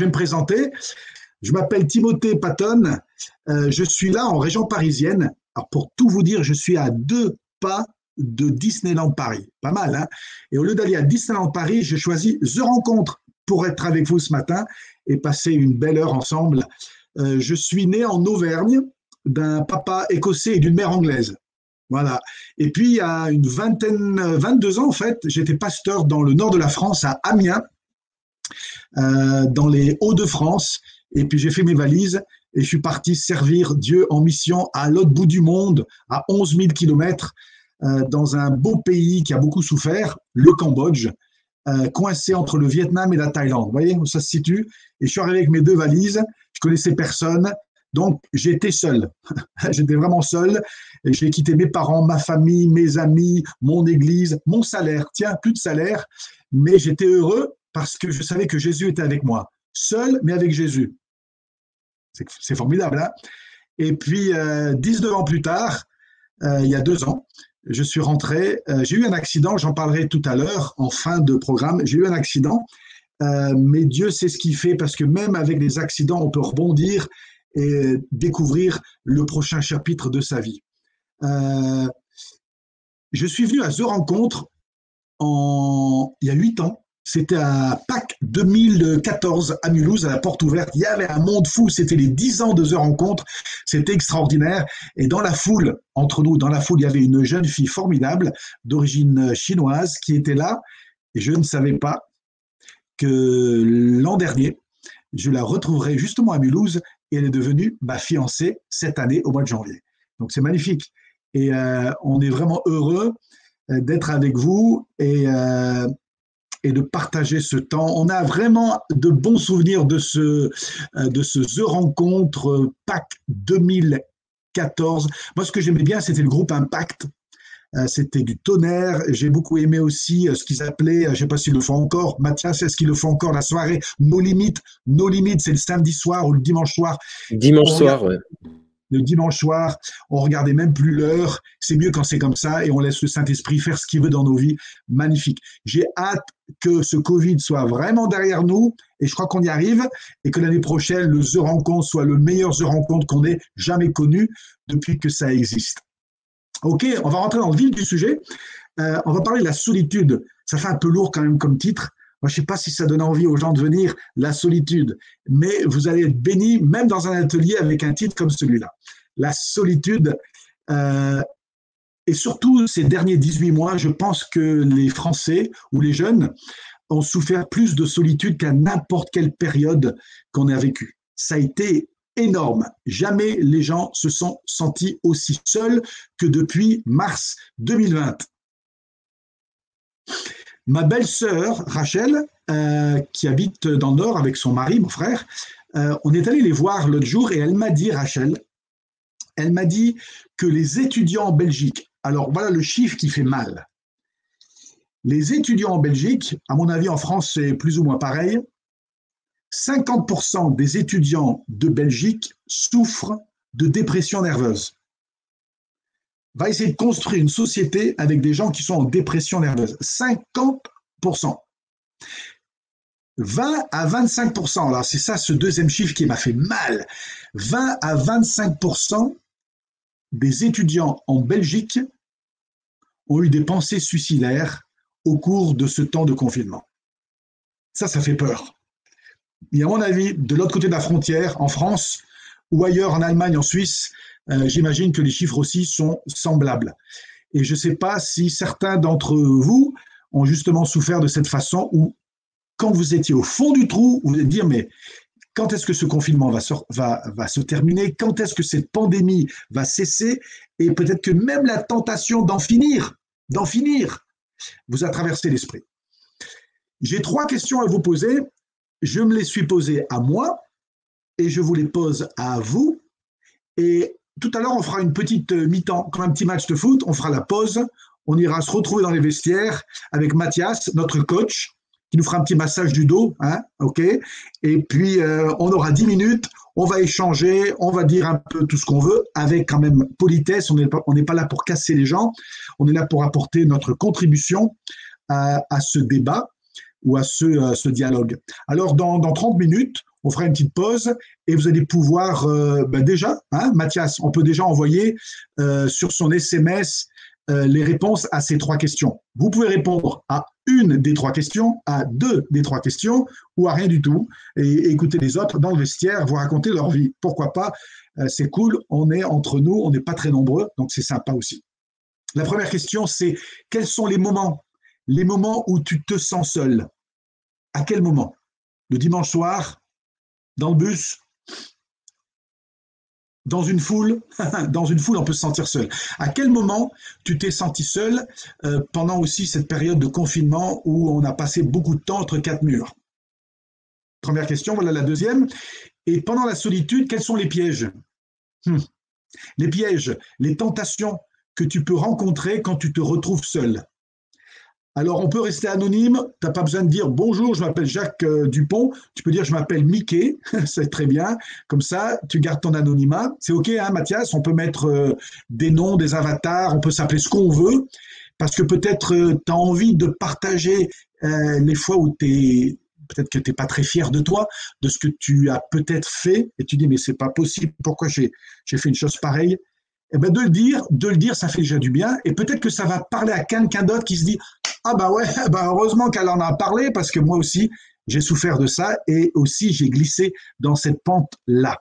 je vais me présenter. Je m'appelle Timothée Patton. Je suis là en région parisienne. Alors, pour tout vous dire, je suis à 2 pas de Disneyland Paris. Pas mal, hein? Et au lieu d'aller à Disneyland Paris, j'ai choisi The Rencontre pour être avec vous ce matin et passer une belle heure ensemble. Je suis né en Auvergne d'un papa écossais et d'une mère anglaise. Voilà. Et puis, il y a une 22 ans, en fait, j'étais pasteur dans le nord de la France, à Amiens, dans les Hauts-de-France. Et puis, j'ai fait mes valises et je suis parti servir Dieu en mission à l'autre bout du monde, à 11 000 kilomètres, dans un beau pays qui a beaucoup souffert, le Cambodge, coincé entre le Vietnam et la Thaïlande. Vous voyez où ça se situe? Et je suis arrivé avec mes 2 valises, je connaissais personne. Donc, j'étais seul. J'étais vraiment seul. Et j'ai quitté mes parents, ma famille, mes amis, mon église, mon salaire. Tiens, plus de salaire. Mais j'étais heureux parce que je savais que Jésus était avec moi. Seul, mais avec Jésus. C'est formidable, hein? Et puis, 19 ans plus tard, il y a 2 ans, je suis rentré. J'ai eu un accident, j'en parlerai tout à l'heure en fin de programme. J'ai eu un accident, mais Dieu sait ce qu'il fait parce que même avec les accidents, on peut rebondir et découvrir le prochain chapitre de sa vie. Je suis venu à The Rencontre il y a 8 ans. C'était à Pâques 2014 à Mulhouse, à la porte ouverte. Il y avait un monde fou. C'était les 10 ans de The Rencontre. C'était extraordinaire. Et dans la foule, entre nous, dans la foule, il y avait une jeune fille formidable d'origine chinoise qui était là. Et je ne savais pas que l'an dernier, je la retrouverai justement à Mulhouse et elle est devenue ma fiancée cette année au mois de janvier. Donc c'est magnifique. Et on est vraiment heureux d'être avec vous et de partager ce temps. On a vraiment de bons souvenirs de ce The Rencontre Pâques 2014. Moi, ce que j'aimais bien, c'était le groupe Impact. C'était du tonnerre. J'ai beaucoup aimé aussi ce qu'ils appelaient, je ne sais pas s'ils le font encore, Mathias, est-ce qu'ils le font encore, la soirée No Limit. No Limit, c'est le samedi soir ou le dimanche soir. Dimanche soir, ouais. Le dimanche soir, on regardait même plus l'heure. C'est mieux quand c'est comme ça et on laisse le Saint-Esprit faire ce qu'il veut dans nos vies. Magnifique. J'ai hâte que ce Covid soit vraiment derrière nous et je crois qu'on y arrive et que l'année prochaine, le The Rencontre soit le meilleur The Rencontre qu'on ait jamais connu depuis que ça existe. Ok, on va rentrer dans le vif du sujet. On va parler de la solitude. Ça fait un peu lourd quand même comme titre. Moi, je ne sais pas si ça donne envie aux gens de venir, la solitude. Mais vous allez être bénis, même dans un atelier avec un titre comme celui-là. La solitude. Et surtout, ces derniers 18 mois, je pense que les Français ou les jeunes ont souffert plus de solitude qu'à n'importe quelle période qu'on a vécue. Ça a été énorme. Jamais les gens se sont sentis aussi seuls que depuis mars 2020. Ma belle-sœur, Rachel, qui habite dans le Nord avec son mari, mon frère, on est allé les voir l'autre jour et elle m'a dit, Rachel, elle m'a dit que les étudiants en Belgique, alors voilà le chiffre qui fait mal. Les étudiants en Belgique, à mon avis en France c'est plus ou moins pareil, 50% des étudiants de Belgique souffrent de dépression nerveuse. Va essayer de construire une société avec des gens qui sont en dépression nerveuse. 50%. 20 à 25%, là, c'est ça ce deuxième chiffre qui m'a fait mal. 20 à 25% des étudiants en Belgique ont eu des pensées suicidaires au cours de ce temps de confinement. Ça fait peur. Et à mon avis, de l'autre côté de la frontière, en France ou ailleurs, en Allemagne, en Suisse, j'imagine que les chiffres aussi sont semblables. Et je ne sais pas si certains d'entre vous ont justement souffert de cette façon où, quand vous étiez au fond du trou, vous allez dire, mais quand est-ce que ce confinement va se terminer? Quand est-ce que cette pandémie va cesser? Et peut-être que même la tentation d'en finir, vous a traversé l'esprit. J'ai 3 questions à vous poser. Je me les suis posées à moi et je vous les pose à vous. Et tout à l'heure, on fera une petite mi-temps, comme un petit match de foot. On fera la pause. On ira se retrouver dans les vestiaires avec Mathias, notre coach, qui nous fera un petit massage du dos. Hein, ok. Et puis, on aura 10 minutes. On va échanger. On va dire un peu tout ce qu'on veut avec quand même politesse. On n'est pas là pour casser les gens. On est là pour apporter notre contribution à ce débat ou à ce dialogue. Alors, dans 30 minutes, on fera une petite pause et vous allez pouvoir déjà, hein, Mathias, on peut déjà envoyer sur son SMS les réponses à ces 3 questions. Vous pouvez répondre à une des 3 questions, à 2 des 3 questions ou à rien du tout et écouter les autres dans le vestiaire, vous raconter leur vie. Pourquoi pas? C'est cool, on est entre nous, on n'est pas très nombreux, donc c'est sympa aussi. La première question, c'est quels sont les moments où tu te sens seul? À quel moment? Le dimanche soir, dans le bus, dans une foule? Dans une foule, on peut se sentir seul. À quel moment tu t'es senti seul pendant aussi cette période de confinement où on a passé beaucoup de temps entre 4 murs? Première question, voilà la deuxième. Et pendant la solitude, quels sont les pièges? Les pièges, les tentations que tu peux rencontrer quand tu te retrouves seul. Alors, on peut rester anonyme, tu n'as pas besoin de dire bonjour, je m'appelle Jacques Dupont, tu peux dire je m'appelle Mickey, c'est très bien, comme ça, tu gardes ton anonymat. C'est OK, hein, Mathias, on peut mettre des noms, des avatars, on peut s'appeler ce qu'on veut, parce que peut-être tu as envie de partager les fois où peut-être que tu n'es pas très fier de toi, de ce que tu as peut-être fait, et tu dis mais c'est pas possible, pourquoi j'ai fait une chose pareille? Eh ben de le dire, ça fait déjà du bien, et peut-être que ça va parler à quelqu'un d'autre qui se dit ah bah ouais, bah heureusement qu'elle en a parlé parce que moi aussi j'ai souffert de ça et aussi j'ai glissé dans cette pente là.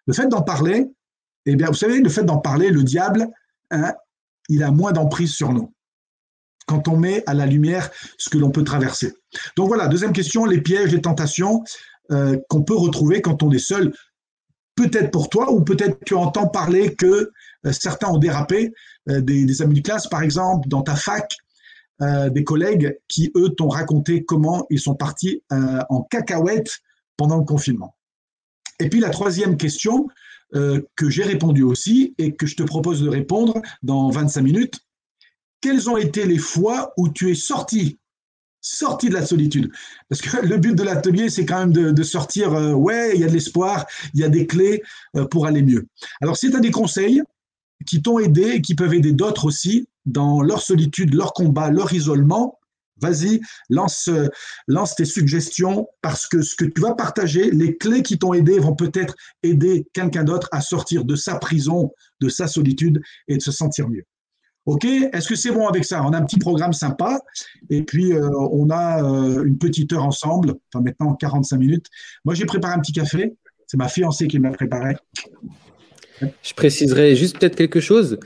Le fait d'en parler, eh bien vous savez, le fait d'en parler, le diable, hein, il a moins d'emprise sur nous quand on met à la lumière ce que l'on peut traverser. Donc voilà, deuxième question, les pièges, les tentations qu'on peut retrouver quand on est seul. Peut-être pour toi, ou peut-être tu entends parler que certains ont dérapé, des amis de classe par exemple, dans ta fac, des collègues qui, eux, t'ont raconté comment ils sont partis en cacahuète pendant le confinement. Et puis la troisième question que j'ai répondu aussi et que je te propose de répondre dans 25 minutes, quelles ont été les fois où tu es sorti de la solitude? Parce que le but de l'atelier, c'est quand même de sortir, ouais, il y a de l'espoir, il y a des clés pour aller mieux. Alors, si tu as des conseils qui t'ont aidé et qui peuvent aider d'autres aussi dans leur solitude, leur combat, leur isolement, vas-y, lance tes suggestions parce que ce que tu vas partager, les clés qui t'ont aidé vont peut-être aider quelqu'un d'autre à sortir de sa prison, de sa solitude et de se sentir mieux. OK, est-ce que c'est bon avec ça? On a un petit programme sympa et puis on a une petite heure ensemble, enfin maintenant 45 minutes. Moi, j'ai préparé un petit café. C'est ma fiancée qui m'a préparé. Je préciserai juste peut-être quelque chose.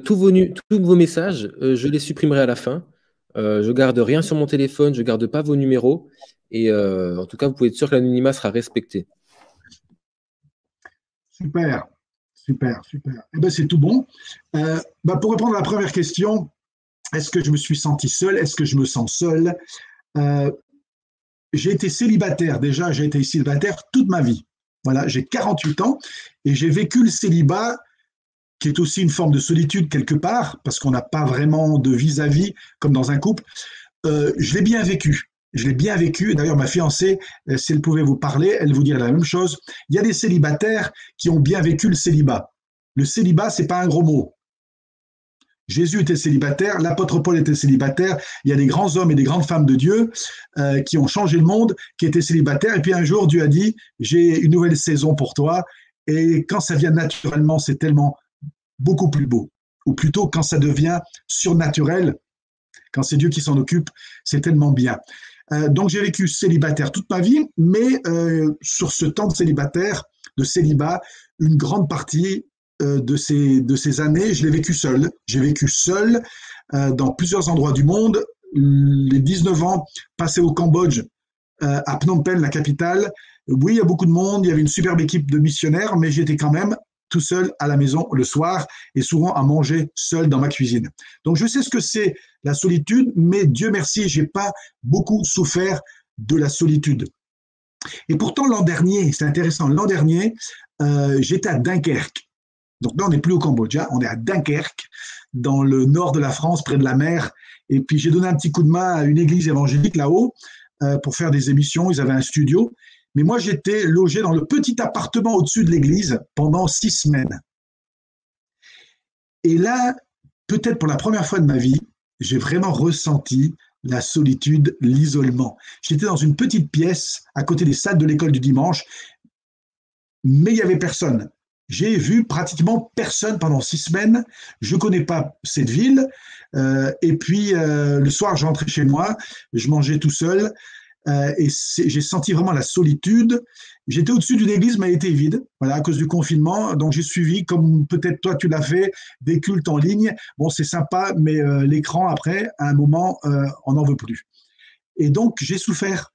Tous vos messages, je les supprimerai à la fin. Je garde rien sur mon téléphone, je garde pas vos numéros. Et en tout cas, vous pouvez être sûr que l'anonymat sera respecté. Super. Eh ben, c'est tout bon. Pour répondre à la première question, est-ce que je me suis senti seul? Est-ce que je me sens seul? J'ai été célibataire. Déjà, j'ai été célibataire toute ma vie. Voilà, j'ai 48 ans et j'ai vécu le célibat, qui est aussi une forme de solitude quelque part, parce qu'on n'a pas vraiment de vis-à-vis comme dans un couple. Je l'ai bien vécu. Et d'ailleurs, ma fiancée, si elle pouvait vous parler, elle vous dirait la même chose. Il y a des célibataires qui ont bien vécu le célibat. Le célibat, c'est pas un gros mot. Jésus était célibataire, l'apôtre Paul était célibataire, il y a des grands hommes et des grandes femmes de Dieu qui ont changé le monde, qui étaient célibataires, et puis un jour, Dieu a dit, j'ai une nouvelle saison pour toi, et quand ça vient naturellement, c'est tellement beaucoup plus beau. Ou plutôt, quand ça devient surnaturel, quand c'est Dieu qui s'en occupe, c'est tellement bien. Donc j'ai vécu célibataire toute ma vie, mais sur ce temps de célibat, une grande partie de ces années, je l'ai vécu seul. J'ai vécu seul dans plusieurs endroits du monde. Les 19 ans passés au Cambodge, à Phnom Penh, la capitale. Oui, il y a beaucoup de monde, il y avait une superbe équipe de missionnaires, mais j'étais quand même tout seul à la maison le soir et souvent à manger seul dans ma cuisine. Donc je sais ce que c'est la solitude, mais Dieu merci, j'ai pas beaucoup souffert de la solitude. Et pourtant l'an dernier, c'est intéressant, l'an dernier, j'étais à Dunkerque. Donc là, on n'est plus au Cambodge, on est à Dunkerque, dans le nord de la France, près de la mer. Et puis j'ai donné un petit coup de main à une église évangélique là-haut pour faire des émissions. Ils avaient un studio. Mais moi, j'étais logé dans le petit appartement au-dessus de l'église pendant 6 semaines. Et là, peut-être pour la première fois de ma vie, j'ai vraiment ressenti la solitude, l'isolement. J'étais dans une petite pièce à côté des salles de l'école du dimanche, mais il n'y avait personne. J'ai vu pratiquement personne pendant 6 semaines. Je ne connais pas cette ville. Et puis, le soir, je rentrais chez moi, je mangeais tout seul. Et j'ai senti vraiment la solitude. J'étais au-dessus d'une église, mais elle était vide, voilà, à cause du confinement. Donc j'ai suivi, comme peut-être toi tu l'as fait, des cultes en ligne. Bon, c'est sympa, mais l'écran après, à un moment, on n'en veut plus. Et donc j'ai souffert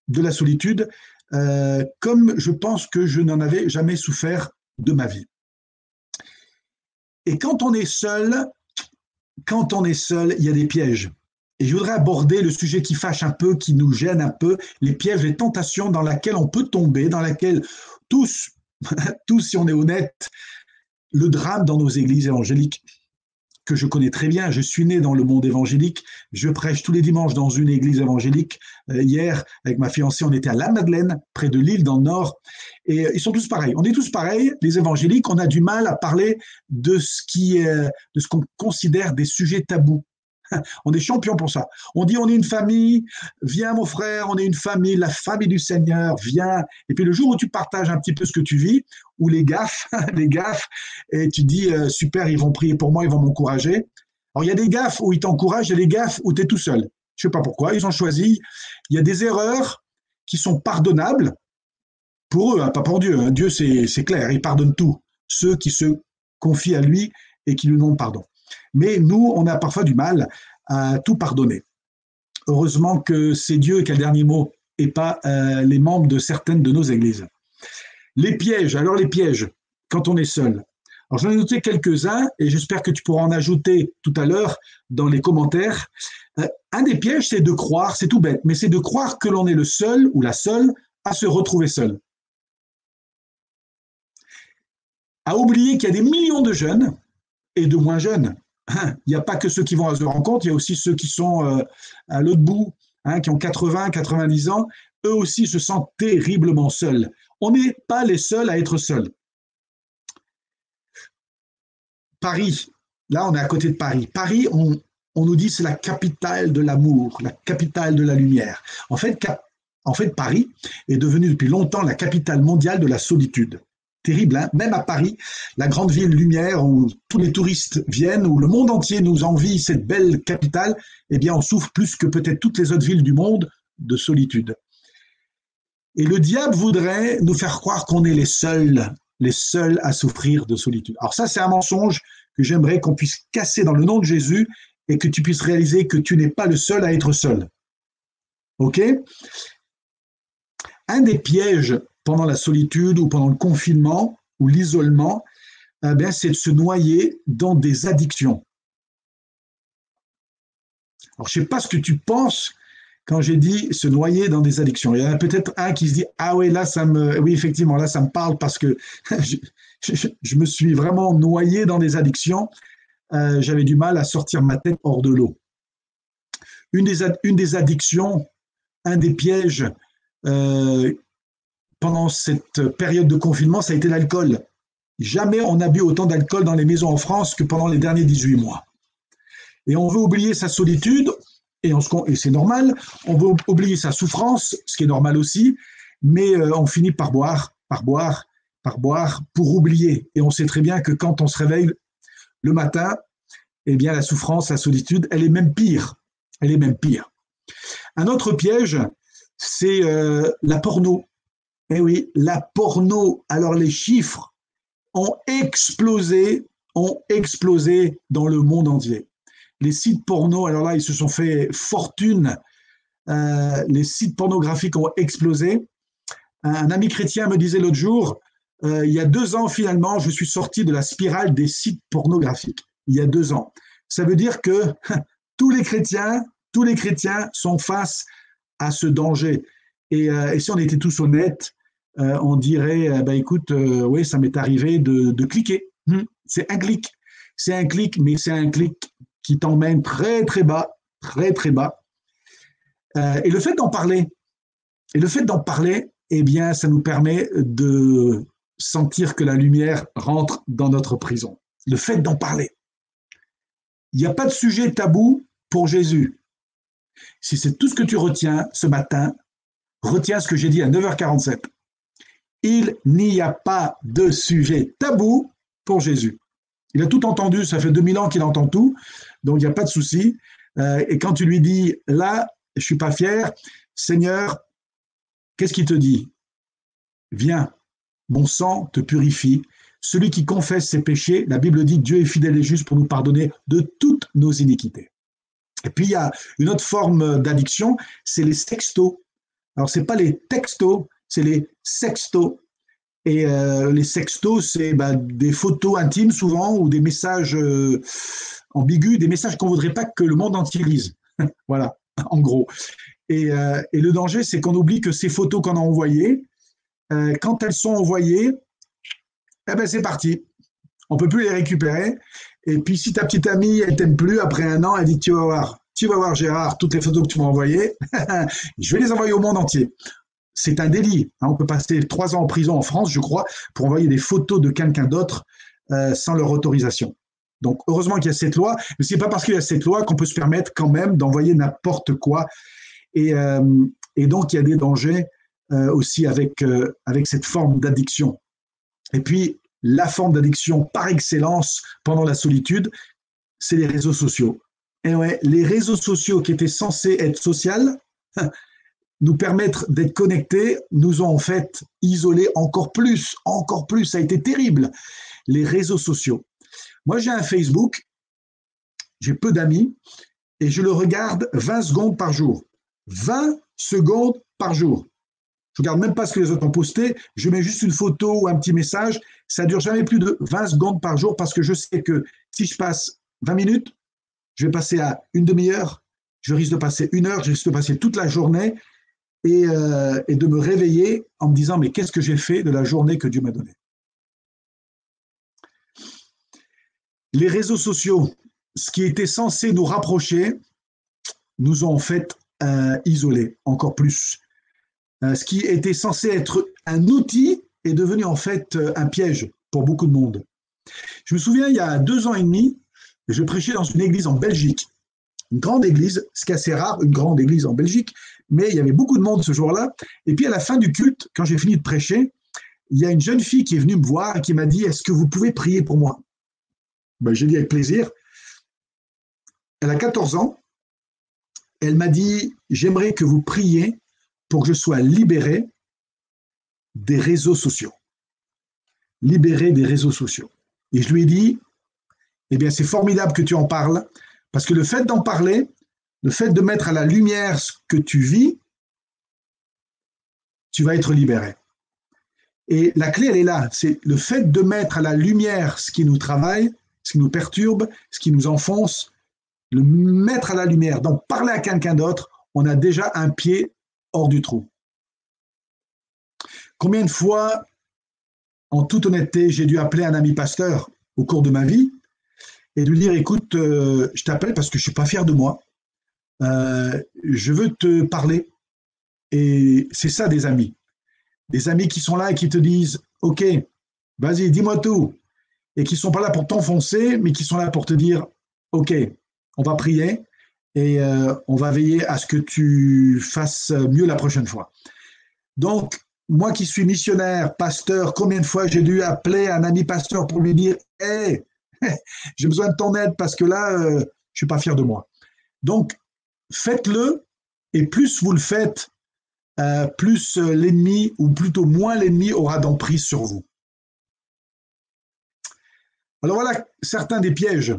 de la solitude, comme je pense que je n'en avais jamais souffert de ma vie. Et quand on est seul, il y a des pièges. Et je voudrais aborder le sujet qui fâche un peu, qui nous gêne un peu, les pièges, les tentations dans lesquelles on peut tomber, dans lesquelles tous, si on est honnête, le drame dans nos églises évangéliques, que je connais très bien, je suis né dans le monde évangélique, je prêche tous les dimanches dans une église évangélique. Hier, avec ma fiancée, on était à La Madeleine, près de Lille, dans le Nord, et ils sont tous pareils. On est tous pareils, les évangéliques, on a du mal à parler de ce qu'on considère des sujets tabous. On est champion pour ça. On dit on est une famille, viens mon frère, on est une famille, la famille du Seigneur, viens. Et puis le jour où tu partages un petit peu ce que tu vis, ou les gaffes, et tu dis super, ils vont prier pour moi, ils vont m'encourager. Alors il y a des gaffes où ils t'encouragent, il y a des gaffes où tu es tout seul. Je ne sais pas pourquoi, ils ont choisi. Il y a des erreurs qui sont pardonnables pour eux, hein, pas pour Dieu. Hein. Dieu, c'est clair, il pardonne tout. Ceux qui se confient à lui et qui lui demandent pardon. Mais nous, on a parfois du mal à tout pardonner. Heureusement que c'est Dieu qui a le dernier mot et pas les membres de certaines de nos églises. Les pièges, alors les pièges, quand on est seul. Alors j'en ai noté quelques-uns et j'espère que tu pourras en ajouter tout à l'heure dans les commentaires. Un des pièges, c'est de croire, c'est tout bête, mais c'est de croire que l'on est le seul ou la seule à se retrouver seul. À oublier qu'il y a des millions de jeunes et de moins jeunes. Il n'y a pas que ceux qui vont à ce rencontre, il y a aussi ceux qui sont à l'autre bout, qui ont 80, 90 ans. Eux aussi se sentent terriblement seuls. On n'est pas les seuls à être seuls. Paris, là on est à côté de Paris. Paris, on nous dit c'est la capitale de l'amour, la capitale de la lumière. En fait, Paris est devenu depuis longtemps la capitale mondiale de la solitude. Terrible, hein? Même à Paris, la grande ville lumière où tous les touristes viennent, où le monde entier nous envie cette belle capitale, eh bien on souffre plus que peut-être toutes les autres villes du monde de solitude. Et le diable voudrait nous faire croire qu'on est les seuls à souffrir de solitude. Alors ça, c'est un mensonge que j'aimerais qu'on puisse casser dans le nom de Jésus et que tu puisses réaliser que tu n'es pas le seul à être seul. Ok ? Un des pièges pendant la solitude ou pendant le confinement ou l'isolement, c'est de se noyer dans des addictions. Alors, je ne sais pas ce que tu penses quand j'ai dit se noyer dans des addictions. Il y en a peut-être un qui se dit « Ah oui, là, oui, effectivement, là, ça me parle parce que je me suis vraiment noyé dans des addictions. J'avais du mal à sortir ma tête hors de l'eau. » Une des addictions, un des pièges pendant cette période de confinement, ça a été l'alcool. Jamais on n'a bu autant d'alcool dans les maisons en France que pendant les derniers 18 mois. Et on veut oublier sa solitude, et c'est normal, on veut oublier sa souffrance, ce qui est normal aussi, mais on finit par boire pour oublier. Et on sait très bien que quand on se réveille le matin, eh bien la souffrance, la solitude, elle est même pire. Un autre piège, c'est la porno. Eh oui, la porno. Alors les chiffres ont explosé dans le monde entier. Les sites porno, alors là, ils se sont fait fortune. Les sites pornographiques ont explosé. Un ami chrétien me disait l'autre jour, il y a 2 ans finalement, je suis sorti de la spirale des sites pornographiques. Il y a 2 ans. Ça veut dire que tous les chrétiens sont face à ce danger. Et si on était tous honnêtes, on dirait, écoute, oui, ça m'est arrivé de cliquer. C'est un clic, mais c'est un clic qui t'emmène très, très bas. Et le fait d'en parler, eh bien, ça nous permet de sentir que la lumière rentre dans notre prison. Le fait d'en parler. Il n'y a pas de sujet tabou pour Jésus. Si c'est tout ce que tu retiens ce matin, retiens ce que j'ai dit à 9h47. Il n'y a pas de sujet tabou pour Jésus. Il a tout entendu, ça fait 2000 ans qu'il entend tout, donc il n'y a pas de souci. Et quand tu lui dis, là, je ne suis pas fier, Seigneur, qu'est-ce qu'il te dit? Viens, mon sang te purifie. Celui qui confesse ses péchés, la Bible dit, Dieu est fidèle et juste pour nous pardonner de toutes nos iniquités. Et puis il y a une autre forme d'addiction, c'est les sextos. Alors ce n'est pas les textos, c'est les sextos. Et les sextos, c'est des photos intimes souvent ou des messages ambigus, des messages qu'on ne voudrait pas que le monde entier lise. Voilà, en gros. Et le danger, c'est qu'on oublie que ces photos qu'on a envoyées, quand elles sont envoyées, c'est parti. On ne peut plus les récupérer. Et puis si ta petite amie, elle ne t'aime plus, après un an, elle dit, tu vas voir Gérard, toutes les photos que tu m'as envoyées, je vais les envoyer au monde entier. C'est un délit. On peut passer 3 ans en prison en France, je crois, pour envoyer des photos de quelqu'un d'autre sans leur autorisation. Donc, heureusement qu'il y a cette loi, mais ce n'est pas parce qu'il y a cette loi qu'on peut se permettre quand même d'envoyer n'importe quoi. Et donc, il y a des dangers aussi avec cette forme d'addiction. Et puis, la forme d'addiction par excellence pendant la solitude, c'est les réseaux sociaux. Et ouais, les réseaux sociaux qui étaient censés être sociaux, nous permettre d'être connectés, nous ont en fait isolés encore plus, ça a été terrible, les réseaux sociaux. Moi, j'ai un Facebook, j'ai peu d'amis, et je le regarde 20 secondes par jour. 20 secondes par jour. Je ne regarde même pas ce que les autres ont posté, je mets juste une photo ou un petit message, ça ne dure jamais plus de 20 secondes par jour, parce que je sais que si je passe 20 minutes, je vais passer à une demi-heure, je risque de passer 1 heure, je risque de passer toute la journée, et de me réveiller en me disant, mais qu'est-ce que j'ai fait de la journée que Dieu m'a donnée? Les réseaux sociaux, ce qui était censé nous rapprocher, nous ont en fait isolés encore plus. Ce qui était censé être un outil est devenu en fait un piège pour beaucoup de monde. Je me souviens, il y a 2 ans et demi, je prêchais dans une église en Belgique. Une grande église, ce qui est assez rare, une grande église en Belgique, mais il y avait beaucoup de monde ce jour-là. Et puis à la fin du culte, quand j'ai fini de prêcher, il y a une jeune fille qui est venue me voir et qui m'a dit, est-ce que vous pouvez prier pour moi? J'ai dit avec plaisir. Elle a 14 ans. Elle m'a dit, j'aimerais que vous priez pour que je sois libéré des réseaux sociaux. Libéré des réseaux sociaux. Et je lui ai dit, eh bien c'est formidable que tu en parles, parce que le fait d'en parler, le fait de mettre à la lumière ce que tu vis, tu vas être libéré. Et la clé, elle est là. C'est le fait de mettre à la lumière ce qui nous travaille, ce qui nous perturbe, ce qui nous enfonce, le mettre à la lumière, donc parler à quelqu'un d'autre, on a déjà un pied hors du trou. Combien de fois, en toute honnêteté, j'ai dû appeler un ami pasteur au cours de ma vie et de lui dire, écoute, je t'appelle parce que je ne suis pas fier de moi. Je veux te parler. Et c'est ça des amis. Des amis qui sont là et qui te disent, ok, vas-y, dis-moi tout. Et qui ne sont pas là pour t'enfoncer, mais qui sont là pour te dire, ok, on va prier et on va veiller à ce que tu fasses mieux la prochaine fois. Donc, moi qui suis missionnaire, pasteur, combien de fois j'ai dû appeler un ami pasteur pour lui dire, hey, j'ai besoin de ton aide parce que là, je ne suis pas fier de moi. Donc, faites-le, et plus vous le faites, plus l'ennemi, ou plutôt moins l'ennemi aura d'emprise sur vous. Alors voilà certains des pièges.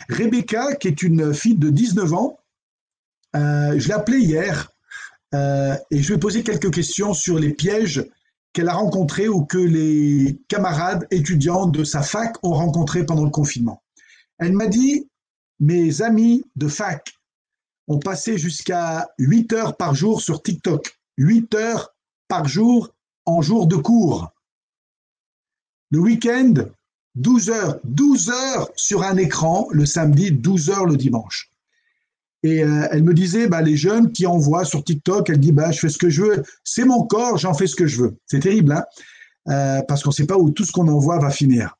Rebecca, qui est une fille de 19 ans, je l'ai appelée hier, et je lui ai posé quelques questions sur les pièges qu'elle a rencontrés ou que les camarades étudiants de sa fac ont rencontrés pendant le confinement. Elle m'a dit, mes amis de fac ont passé jusqu'à 8 heures par jour sur TikTok. 8 heures par jour en jour de cours. Le week-end, 12 heures. 12 heures sur un écran le samedi, 12 heures le dimanche. Et elle me disait, les jeunes qui envoient sur TikTok, elle dit, je fais ce que je veux. C'est mon corps, j'en fais ce que je veux. C'est terrible, hein, parce qu'on ne sait pas où tout ce qu'on envoie va finir.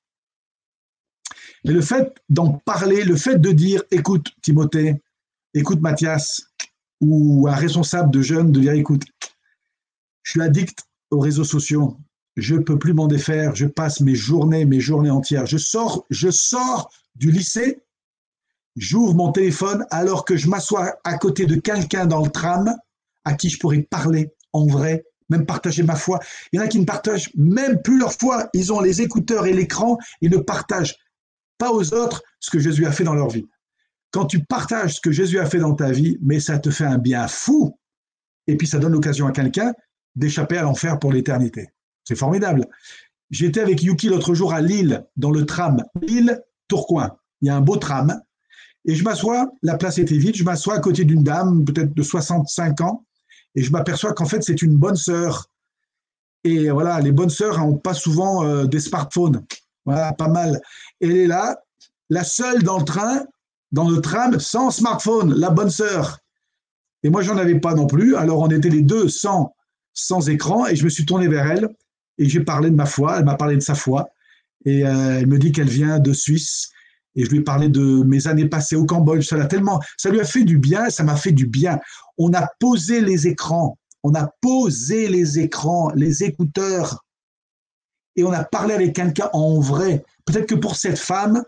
Mais le fait d'en parler, le fait de dire, écoute, Timothée, écoute Mathias, ou un responsable de jeunes de dire, écoute, je suis addict aux réseaux sociaux, je ne peux plus m'en défaire, je passe mes journées entières. Je sors du lycée, j'ouvre mon téléphone alors que je m'assois à côté de quelqu'un dans le tram à qui je pourrais parler en vrai, même partager ma foi. Il y en a qui ne partagent même plus leur foi. Ils ont les écouteurs et l'écran, ils ne partagent pas aux autres ce que Jésus a fait dans leur vie. Quand tu partages ce que Jésus a fait dans ta vie, mais ça te fait un bien fou, et puis ça donne l'occasion à quelqu'un d'échapper à l'enfer pour l'éternité. C'est formidable. J'étais avec Yuki l'autre jour à Lille, dans le tram, Lille-Tourcoing. Il y a un beau tram, et je m'assois, la place était vide, je m'assois à côté d'une dame, peut-être de 65 ans, et je m'aperçois qu'en fait, c'est une bonne sœur. Et voilà, les bonnes sœurs n'ont pas souvent des smartphones. Voilà, pas mal. Et elle est là, la seule dans le tram, sans smartphone, la bonne sœur. Et moi, j'en avais pas non plus. Alors, on était les deux sans écran, et je me suis tourné vers elle, et j'ai parlé de ma foi. Elle m'a parlé de sa foi, et elle me dit qu'elle vient de Suisse, et je lui ai parlé de mes années passées au Cambodge. Ça lui a fait du bien, ça m'a fait du bien. On a posé les écrans, les écouteurs, et on a parlé avec quelqu'un en vrai. Peut-être que pour cette femme,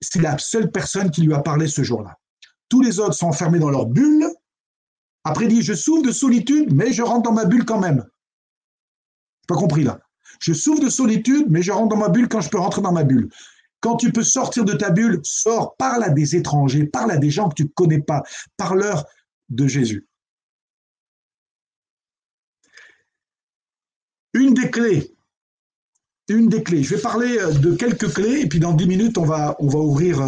c'est la seule personne qui lui a parlé ce jour-là. Tous les autres sont enfermés dans leur bulle. Après, il dit, je souffre de solitude, mais je rentre dans ma bulle quand même. Pas compris là. Je souffre de solitude, mais je rentre dans ma bulle quand je peux rentrer dans ma bulle. Quand tu peux sortir de ta bulle, sors, parle à des étrangers, parle à des gens que tu ne connais pas, parle-leur de Jésus. Une des clés, je vais parler de quelques clés, et puis dans 10 minutes, on va ouvrir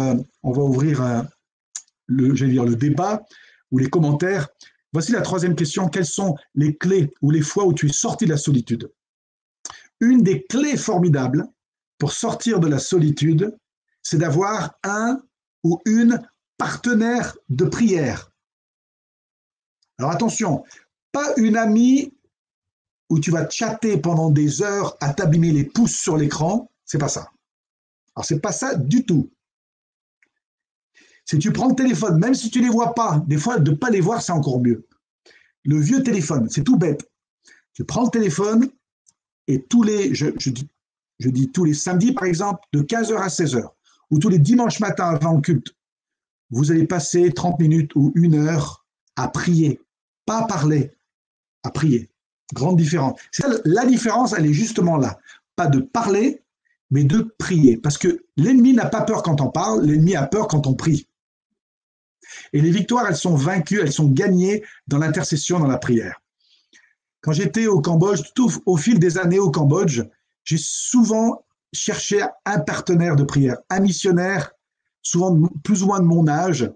le débat ou les commentaires. Voici la troisième question. Quelles sont les clés ou les fois où tu es sorti de la solitude? Une des clés formidables pour sortir de la solitude, c'est d'avoir un ou une partenaire de prière. Alors attention, pas une amie où tu vas chatter pendant des heures à t'abîmer les pouces sur l'écran, c'est pas ça. Alors c'est pas ça du tout. Si tu prends le téléphone, même si tu ne les vois pas, des fois de ne pas les voir, c'est encore mieux. Le vieux téléphone, c'est tout bête. Tu prends le téléphone et je dis tous les samedis par exemple, de 15h à 16h, ou tous les dimanches matins avant le culte, vous allez passer 30 minutes ou 1 heure à prier, pas à parler, à prier. Grande différence. La différence, elle est justement là. Pas de parler, mais de prier. Parce que l'ennemi n'a pas peur quand on parle, l'ennemi a peur quand on prie. Et les victoires, elles sont vaincues, elles sont gagnées dans l'intercession, dans la prière. Quand j'étais au Cambodge, tout au fil des années au Cambodge, j'ai souvent cherché un partenaire de prière, un missionnaire, souvent plus ou moins de mon âge,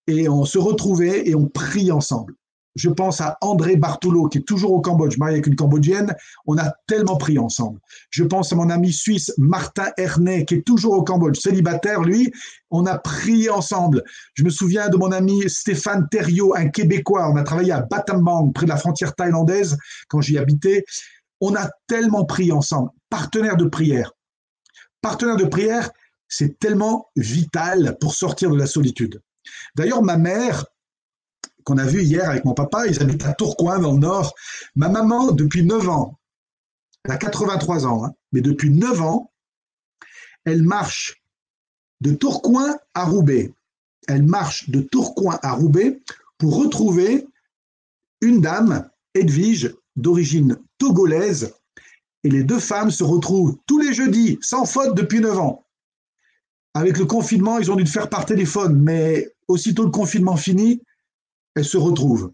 et on se retrouvait et on prie ensemble. Je pense à André Bartoulot, qui est toujours au Cambodge, marié avec une Cambodgienne. On a tellement prié ensemble. Je pense à mon ami suisse, Martin Ernay, qui est toujours au Cambodge, célibataire, lui. On a prié ensemble. Je me souviens de mon ami Stéphane Thériault, un Québécois. On a travaillé à Battambang, près de la frontière thaïlandaise, quand j'y habitais. On a tellement prié ensemble. Partenaire de prière. Partenaire de prière, c'est tellement vital pour sortir de la solitude. D'ailleurs, ma mère, qu'on a vu hier avec mon papa, ils habitent à Tourcoing dans le Nord. Ma maman, depuis 9 ans, elle a 83 ans, mais depuis 9 ans, elle marche de Tourcoing à Roubaix. Elle marche de Tourcoing à Roubaix pour retrouver une dame, Edwige, d'origine togolaise, et les deux femmes se retrouvent tous les jeudis, sans faute, depuis 9 ans. Avec le confinement, ils ont dû le faire par téléphone, mais aussitôt le confinement fini, elles se retrouvent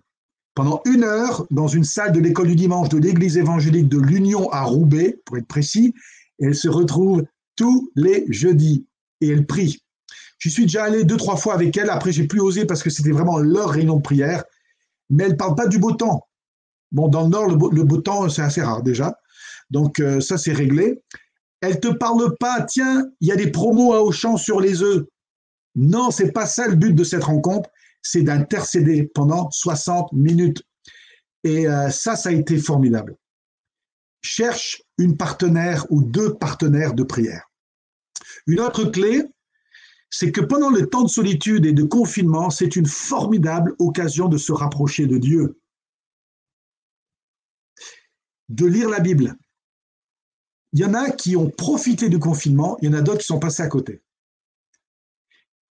pendant 1 heure dans une salle de l'école du dimanche de l'église évangélique de l'Union à Roubaix, pour être précis, et elles se retrouvent tous les jeudis et elles prient. J'y suis déjà allé 2-3 fois avec elles, après j'ai plus osé parce que c'était vraiment leur réunion de prière, mais elles ne parlent pas du beau temps. Bon, dans le Nord, le beau temps, c'est assez rare déjà, donc ça c'est réglé. Elles ne te parlent pas, tiens, il y a des promos à Auchan sur les œufs. Non, ce n'est pas ça le but de cette rencontre, c'est d'intercéder pendant 60 minutes. Et ça a été formidable. Cherche une partenaire ou 2 partenaires de prière. Une autre clé, c'est que pendant le temps de solitude et de confinement, c'est une formidable occasion de se rapprocher de Dieu, de lire la Bible. Il y en a qui ont profité du confinement, il y en a d'autres qui sont passés à côté.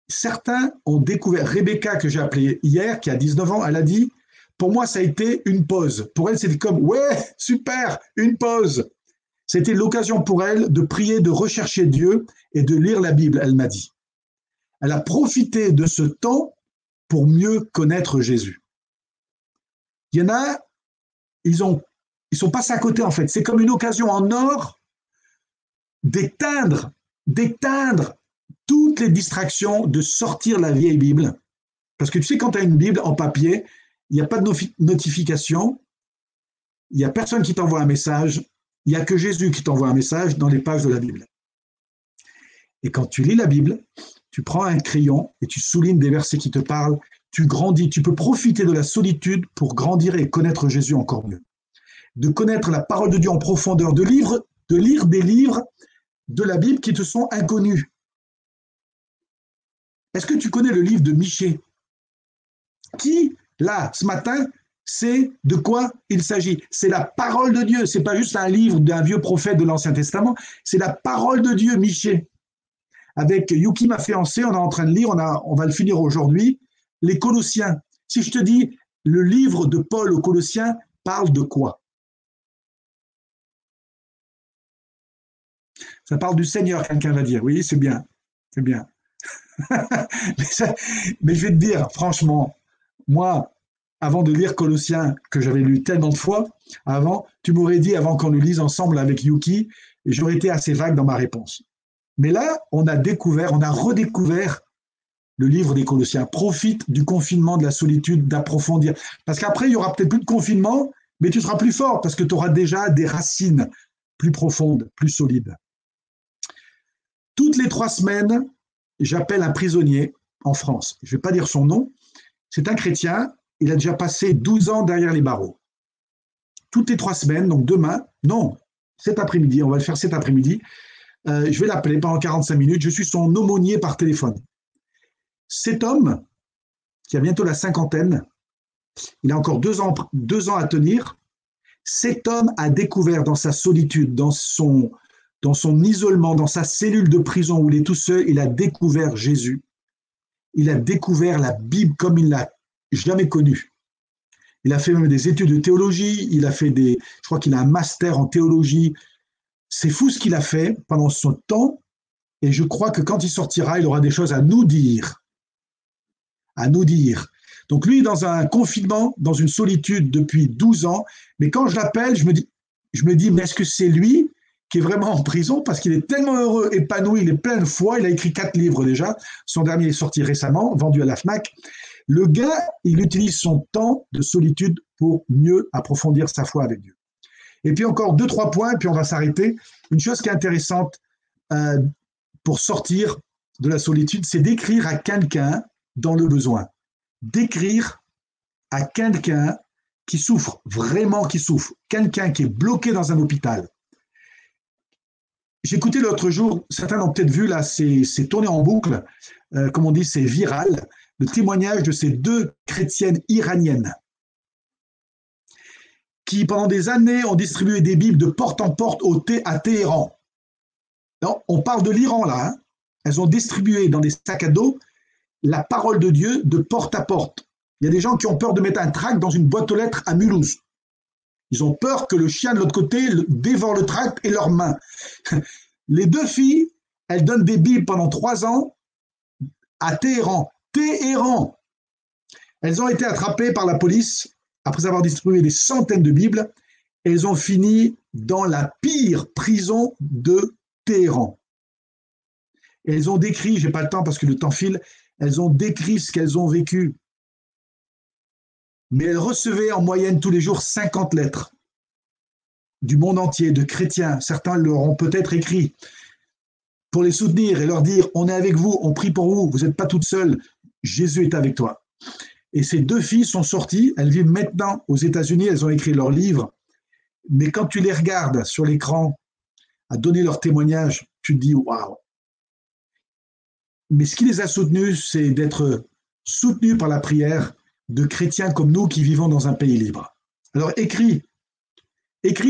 Certains ont découvert, Rebecca que j'ai appelée hier, qui a 19 ans, elle a dit, pour moi ça a été une pause. Pour elle c'était comme, ouais, super, une pause. C'était l'occasion pour elle de prier, de rechercher Dieu et de lire la Bible, elle m'a dit. Elle a profité de ce temps pour mieux connaître Jésus. Il y en a, ils sont passés à côté en fait. C'est comme une occasion en or d'éteindre toutes les distractions, de sortir la vieille Bible. Parce que tu sais, quand tu as une Bible en papier, il n'y a pas de notification, il n'y a personne qui t'envoie un message, il n'y a que Jésus qui t'envoie un message dans les pages de la Bible. Et quand tu lis la Bible, tu prends un crayon et tu soulignes des versets qui te parlent, tu grandis, tu peux profiter de la solitude pour grandir et connaître Jésus encore mieux. De connaître la parole de Dieu en profondeur, de lire des livres de la Bible qui te sont inconnus. Est-ce que tu connais le livre de Michée? Qui, là, ce matin, sait de quoi il s'agit? C'est la parole de Dieu, c'est pas juste un livre d'un vieux prophète de l'Ancien Testament, c'est la parole de Dieu, Michée. Avec Yuki, ma fiancée, on est en train de lire, on va le finir aujourd'hui, les Colossiens. Si je te dis, le livre de Paul aux Colossiens parle de quoi? Ça parle du Seigneur, quelqu'un va dire. Oui, c'est bien, c'est bien. mais je vais te dire, franchement, moi, avant de lire Colossiens, que j'avais lu tellement de fois, avant, tu m'aurais dit, avant qu'on le lise ensemble avec Yuki, et j'aurais été assez vague dans ma réponse. Mais là, on a redécouvert le livre des Colossiens. Profite du confinement, de la solitude, d'approfondir. Parce qu'après, il y aura peut-être plus de confinement, mais tu seras plus fort parce que tu auras déjà des racines plus profondes, plus solides. Toutes les 3 semaines, j'appelle un prisonnier en France. Je ne vais pas dire son nom. C'est un chrétien. Il a déjà passé 12 ans derrière les barreaux. Toutes les 3 semaines, donc demain, non, cet après-midi, on va le faire cet après-midi, je vais l'appeler pendant 45 minutes. Je suis son aumônier par téléphone. Cet homme, qui a bientôt la cinquantaine, il a encore 2 ans à tenir. Cet homme a découvert dans sa solitude, dans son isolement, dans sa cellule de prison où il est tout seul, il a découvert Jésus. Il a découvert la Bible comme il l'a jamais connue. Il a fait même des études de théologie, je crois qu'il a un master en théologie. C'est fou ce qu'il a fait pendant son temps, et je crois que quand il sortira, il aura des choses à nous dire. À nous dire. Donc lui, dans un confinement, dans une solitude depuis 12 ans, mais quand je l'appelle, je me dis, mais est-ce que c'est lui qui est vraiment en prison parce qu'il est tellement heureux, épanoui, il est plein de foi, il a écrit 4 livres déjà, son dernier est sorti récemment, vendu à la FNAC. Le gars, il utilise son temps de solitude pour mieux approfondir sa foi avec Dieu. Et puis encore 2-3 points, puis on va s'arrêter. Une chose qui est intéressante pour sortir de la solitude, c'est d'écrire à quelqu'un dans le besoin. D'écrire à quelqu'un qui souffre, vraiment qui souffre, quelqu'un qui est bloqué dans un hôpital. J'écoutais l'autre jour, certains l'ont peut-être vu, là, c'est tourné en boucle, comme on dit, c'est viral, le témoignage de ces 2 chrétiennes iraniennes qui, pendant des années, ont distribué des Bibles de porte en porte à Téhéran. Non, on parle de l'Iran, là. Hein. Elles ont distribué dans des sacs à dos la parole de Dieu de porte à porte. Il y a des gens qui ont peur de mettre un tract dans une boîte aux lettres à Mulhouse. Ils ont peur que le chien de l'autre côté dévore le tract et leurs mains. Les 2 filles, elles donnent des Bibles pendant 3 ans à Téhéran. Téhéran. Elles ont été attrapées par la police après avoir distribué des centaines de Bibles. Et elles ont fini dans la pire prison de Téhéran. Et elles ont décrit, je n'ai pas le temps parce que le temps file, elles ont décrit ce qu'elles ont vécu. Mais elles recevaient en moyenne tous les jours 50 lettres du monde entier, de chrétiens. Certains leur ont peut-être écrit pour les soutenir et leur dire « On est avec vous, on prie pour vous, vous n'êtes pas toutes seules, Jésus est avec toi ». Et ces 2 filles sont sorties, elles vivent maintenant aux États-Unis, elles ont écrit leurs livres, mais quand tu les regardes sur l'écran à donner leur témoignage, tu te dis « Waouh ». Mais ce qui les a soutenus, c'est d'être soutenus par la prière de chrétiens comme nous qui vivons dans un pays libre. Alors écris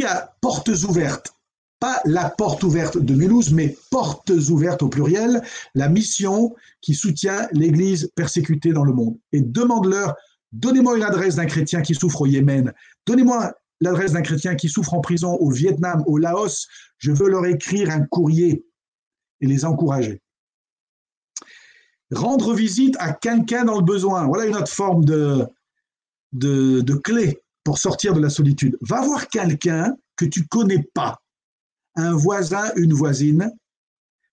à portes ouvertes, pas la porte ouverte de Mulhouse, mais portes ouvertes au pluriel, la mission qui soutient l'Église persécutée dans le monde. Et demande-leur, donnez-moi une adresse d'un chrétien qui souffre au Yémen, donnez-moi l'adresse d'un chrétien qui souffre en prison au Vietnam, au Laos, je veux leur écrire un courrier et les encourager. Rendre visite à quelqu'un dans le besoin, voilà une autre forme de clé pour sortir de la solitude. Va voir quelqu'un que tu ne connais pas, un voisin, une voisine,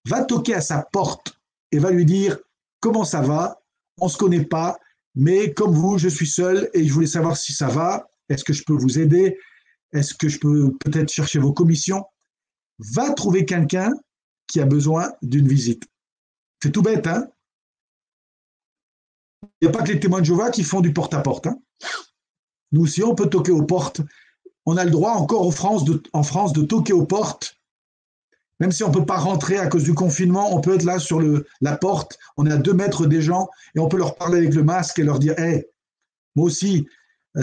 va toquer à sa porte et va lui dire « Comment ça va? On ne se connaît pas, mais comme vous, je suis seul et je voulais savoir si ça va. Est-ce que je peux vous aider? Est-ce que je peux peut-être chercher vos commissions ?» Va trouver quelqu'un qui a besoin d'une visite. C'est tout bête, hein? Il n'y a pas que les témoins de Jéhovah qui font du porte-à-porte. Hein? Nous aussi, on peut toquer aux portes. On a le droit encore en France de toquer aux portes. Même si on ne peut pas rentrer à cause du confinement, on peut être là sur la porte, on est à 2 mètres des gens et on peut leur parler avec le masque et leur dire « Hey, moi aussi,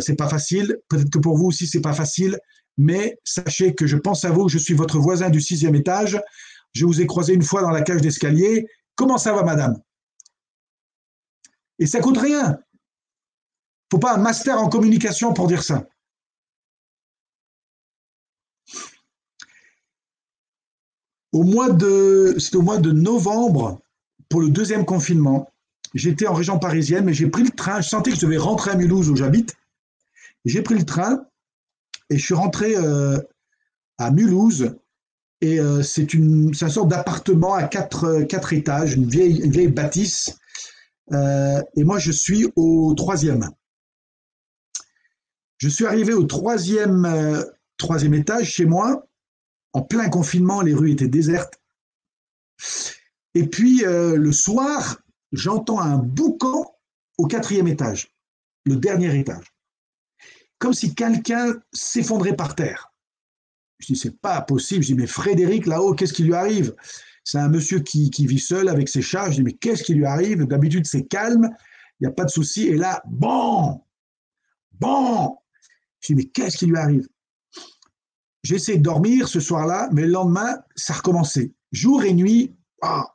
c'est pas facile, peut-être que pour vous aussi, c'est pas facile, mais sachez que je pense à vous, je suis votre voisin du 6e étage, je vous ai croisé une fois dans la cage d'escalier. Comment ça va, madame ?» Et ça coûte rien. Il ne faut pas un master en communication pour dire ça. C'était au mois de novembre, pour le 2e confinement. J'étais en région parisienne, mais j'ai pris le train. Je sentais que je devais rentrer à Mulhouse, où j'habite. J'ai pris le train et je suis rentré à Mulhouse. Et c'est une sorte d'appartement à 4 étages, une vieille bâtisse. Et moi, je suis au 3e. Je suis arrivé au 3e étage chez moi. En plein confinement, les rues étaient désertes. Et puis, le soir, j'entends un boucan au 4e étage, le dernier étage. Comme si quelqu'un s'effondrait par terre. Je dis, c'est pas possible. Je dis, mais Frédéric, là-haut, qu'est-ce qui lui arrive? C'est un monsieur qui vit seul avec ses chats. Je dis, mais qu'est-ce qui lui arrive? D'habitude, c'est calme, il n'y a pas de souci. Et là, bon. Je dis, mais qu'est-ce qui lui arrive? J'ai essayé de dormir ce soir-là, mais le lendemain, ça recommençait. Jour et nuit. Ah.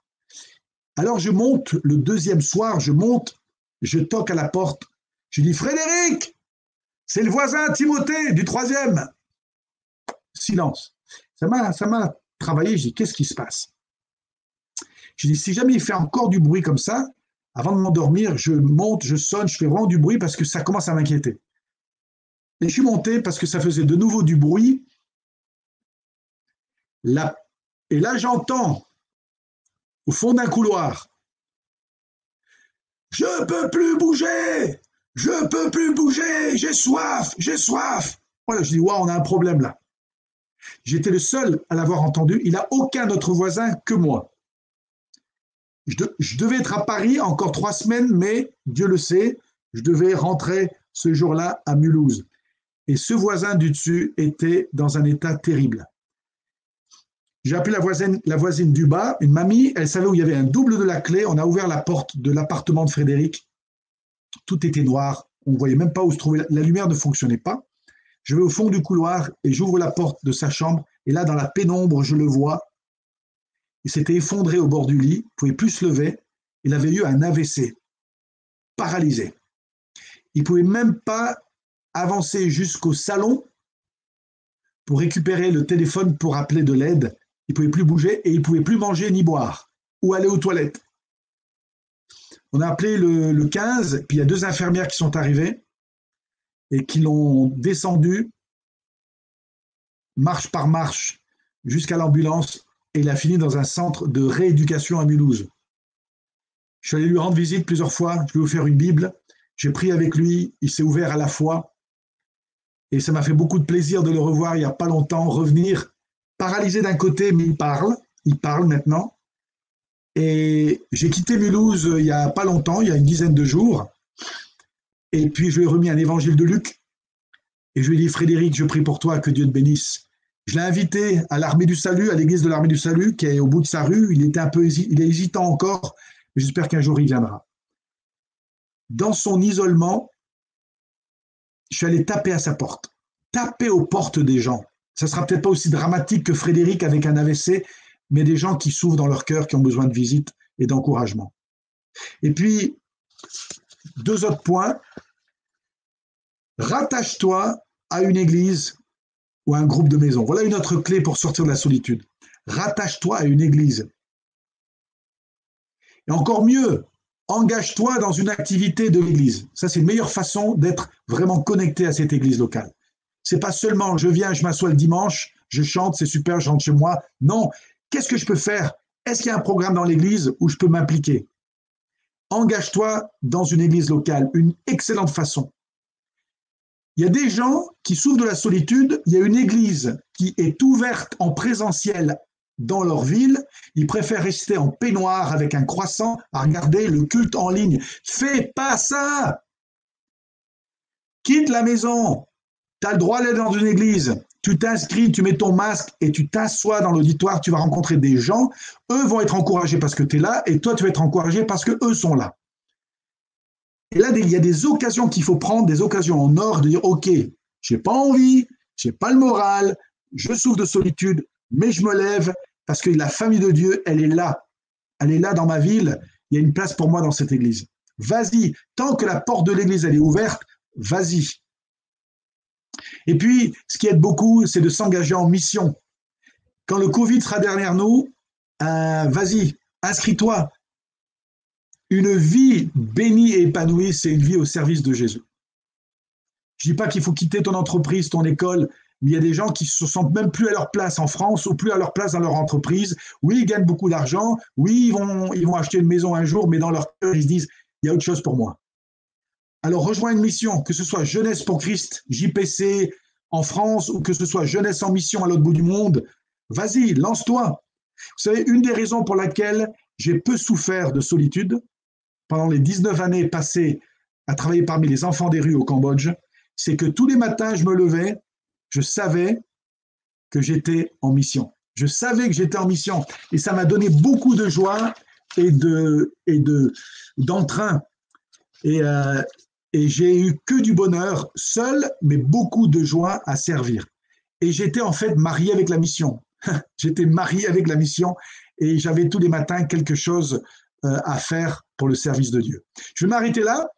Alors, je monte, le 2e soir, je toque à la porte. Je dis, Frédéric, c'est le voisin Timothée du 3e. Silence. Ça m'a travaillé. Je dis, qu'est-ce qui se passe? Je dis, si jamais il fait encore du bruit comme ça, avant de m'endormir, je monte, je sonne, je fais vraiment du bruit parce que ça commence à m'inquiéter. Et je suis monté parce que ça faisait de nouveau du bruit. Et là, j'entends, au fond d'un couloir, « Je peux plus bouger, j'ai soif. » Voilà, je dis, waouh, on a un problème là. J'étais le seul à l'avoir entendu. Il n'a aucun autre voisin que moi. Je devais être à Paris encore 3 semaines, mais Dieu le sait, je devais rentrer ce jour-là à Mulhouse. Et ce voisin du dessus était dans un état terrible. J'ai appelé la voisine du bas, une mamie, elle savait où il y avait un double de la clé. On a ouvert la porte de l'appartement de Frédéric. Tout était noir. On ne voyait même pas où se trouvait. La lumière ne fonctionnait pas. Je vais au fond du couloir et j'ouvre la porte de sa chambre. Et là, dans la pénombre, je le vois. Il s'était effondré au bord du lit. Il ne pouvait plus se lever. Il avait eu un AVC. Paralysé. Il ne pouvait même pas avancer jusqu'au salon pour récupérer le téléphone pour appeler de l'aide. Il ne pouvait plus bouger et il ne pouvait plus manger ni boire ou aller aux toilettes. On a appelé le 15, puis il y a 2 infirmières qui sont arrivées et qui l'ont descendu marche par marche jusqu'à l'ambulance et il a fini dans un centre de rééducation à Mulhouse. Je suis allé lui rendre visite plusieurs fois, je lui ai offert une Bible, j'ai prié avec lui, il s'est ouvert à la foi et ça m'a fait beaucoup de plaisir de le revoir il n'y a pas longtemps, revenir paralysé d'un côté, mais il parle maintenant. Et j'ai quitté Mulhouse il n'y a pas longtemps, il y a une dizaine de jours. Et puis je lui ai remis un évangile de Luc. Et je lui ai dit, Frédéric, je prie pour toi, que Dieu te bénisse. Je l'ai invité à l'Armée du Salut, à l'église de l'Armée du Salut, qui est au bout de sa rue. Il est hésitant encore, J'espère qu'un jour il viendra. Dans son isolement, je suis allé taper à sa porte, taper aux portes des gens. Ça ne sera peut-être pas aussi dramatique que Frédéric avec un AVC, mais des gens qui souffrent dans leur cœur, qui ont besoin de visite et d'encouragement. Et puis, 2 autres points. Rattache-toi à une église ou à un groupe de maison. Voilà une autre clé pour sortir de la solitude. Rattache-toi à une église. Et encore mieux, engage-toi dans une activité de l'église. Ça, c'est une meilleure façon d'être vraiment connecté à cette église locale. C'est pas seulement je viens, je m'assois le dimanche, je chante, c'est super, je rentre chez moi. Non, qu'est-ce que je peux faire? Est-ce qu'il y a un programme dans l'église où je peux m'impliquer? Engage-toi dans une église locale, une excellente façon. Il y a des gens qui souffrent de la solitude, il y a une église qui est ouverte en présentiel dans leur ville, ils préfèrent rester en peignoir avec un croissant à regarder le culte en ligne. Fais pas ça! Quitte la maison. Tu as le droit d'aller dans une église. Tu t'inscris, tu mets ton masque et tu t'assois dans l'auditoire, tu vas rencontrer des gens. Eux vont être encouragés parce que tu es là et toi, tu vas être encouragé parce qu'eux sont là. Et là, il y a des occasions qu'il faut prendre, des occasions en or, de dire, OK, j'ai pas envie, j'ai pas le moral, je souffre de solitude, mais je me lève parce que la famille de Dieu, elle est là. Elle est là dans ma ville, il y a une place pour moi dans cette église. Vas-y, tant que la porte de l'église, elle est ouverte, vas-y. Et puis, ce qui aide beaucoup, c'est de s'engager en mission. Quand le Covid sera derrière nous, vas-y, inscris-toi. Une vie bénie et épanouie, c'est une vie au service de Jésus. Je ne dis pas qu'il faut quitter ton entreprise, ton école, mais il y a des gens qui ne se sentent même plus à leur place en France ou plus à leur place dans leur entreprise. Oui, ils gagnent beaucoup d'argent. Oui, ils vont acheter une maison un jour, mais dans leur cœur, ils se disent, il y a autre chose pour moi. Alors, rejoins une mission, que ce soit Jeunesse pour Christ, JPC en France, ou que ce soit Jeunesse en mission à l'autre bout du monde. Vas-y, lance-toi. Vous savez, une des raisons pour laquelle j'ai peu souffert de solitude, pendant les 19 années passées à travailler parmi les enfants des rues au Cambodge, c'est que tous les matins, je me levais, je savais que j'étais en mission. Je savais que j'étais en mission. Et ça m'a donné beaucoup de joie et d'entrain. Et j'ai eu que du bonheur, seul, mais beaucoup de joie à servir. Et j'étais en fait marié avec la mission. J'étais marié avec la mission et j'avais tous les matins quelque chose à faire pour le service de Dieu. Je vais m'arrêter là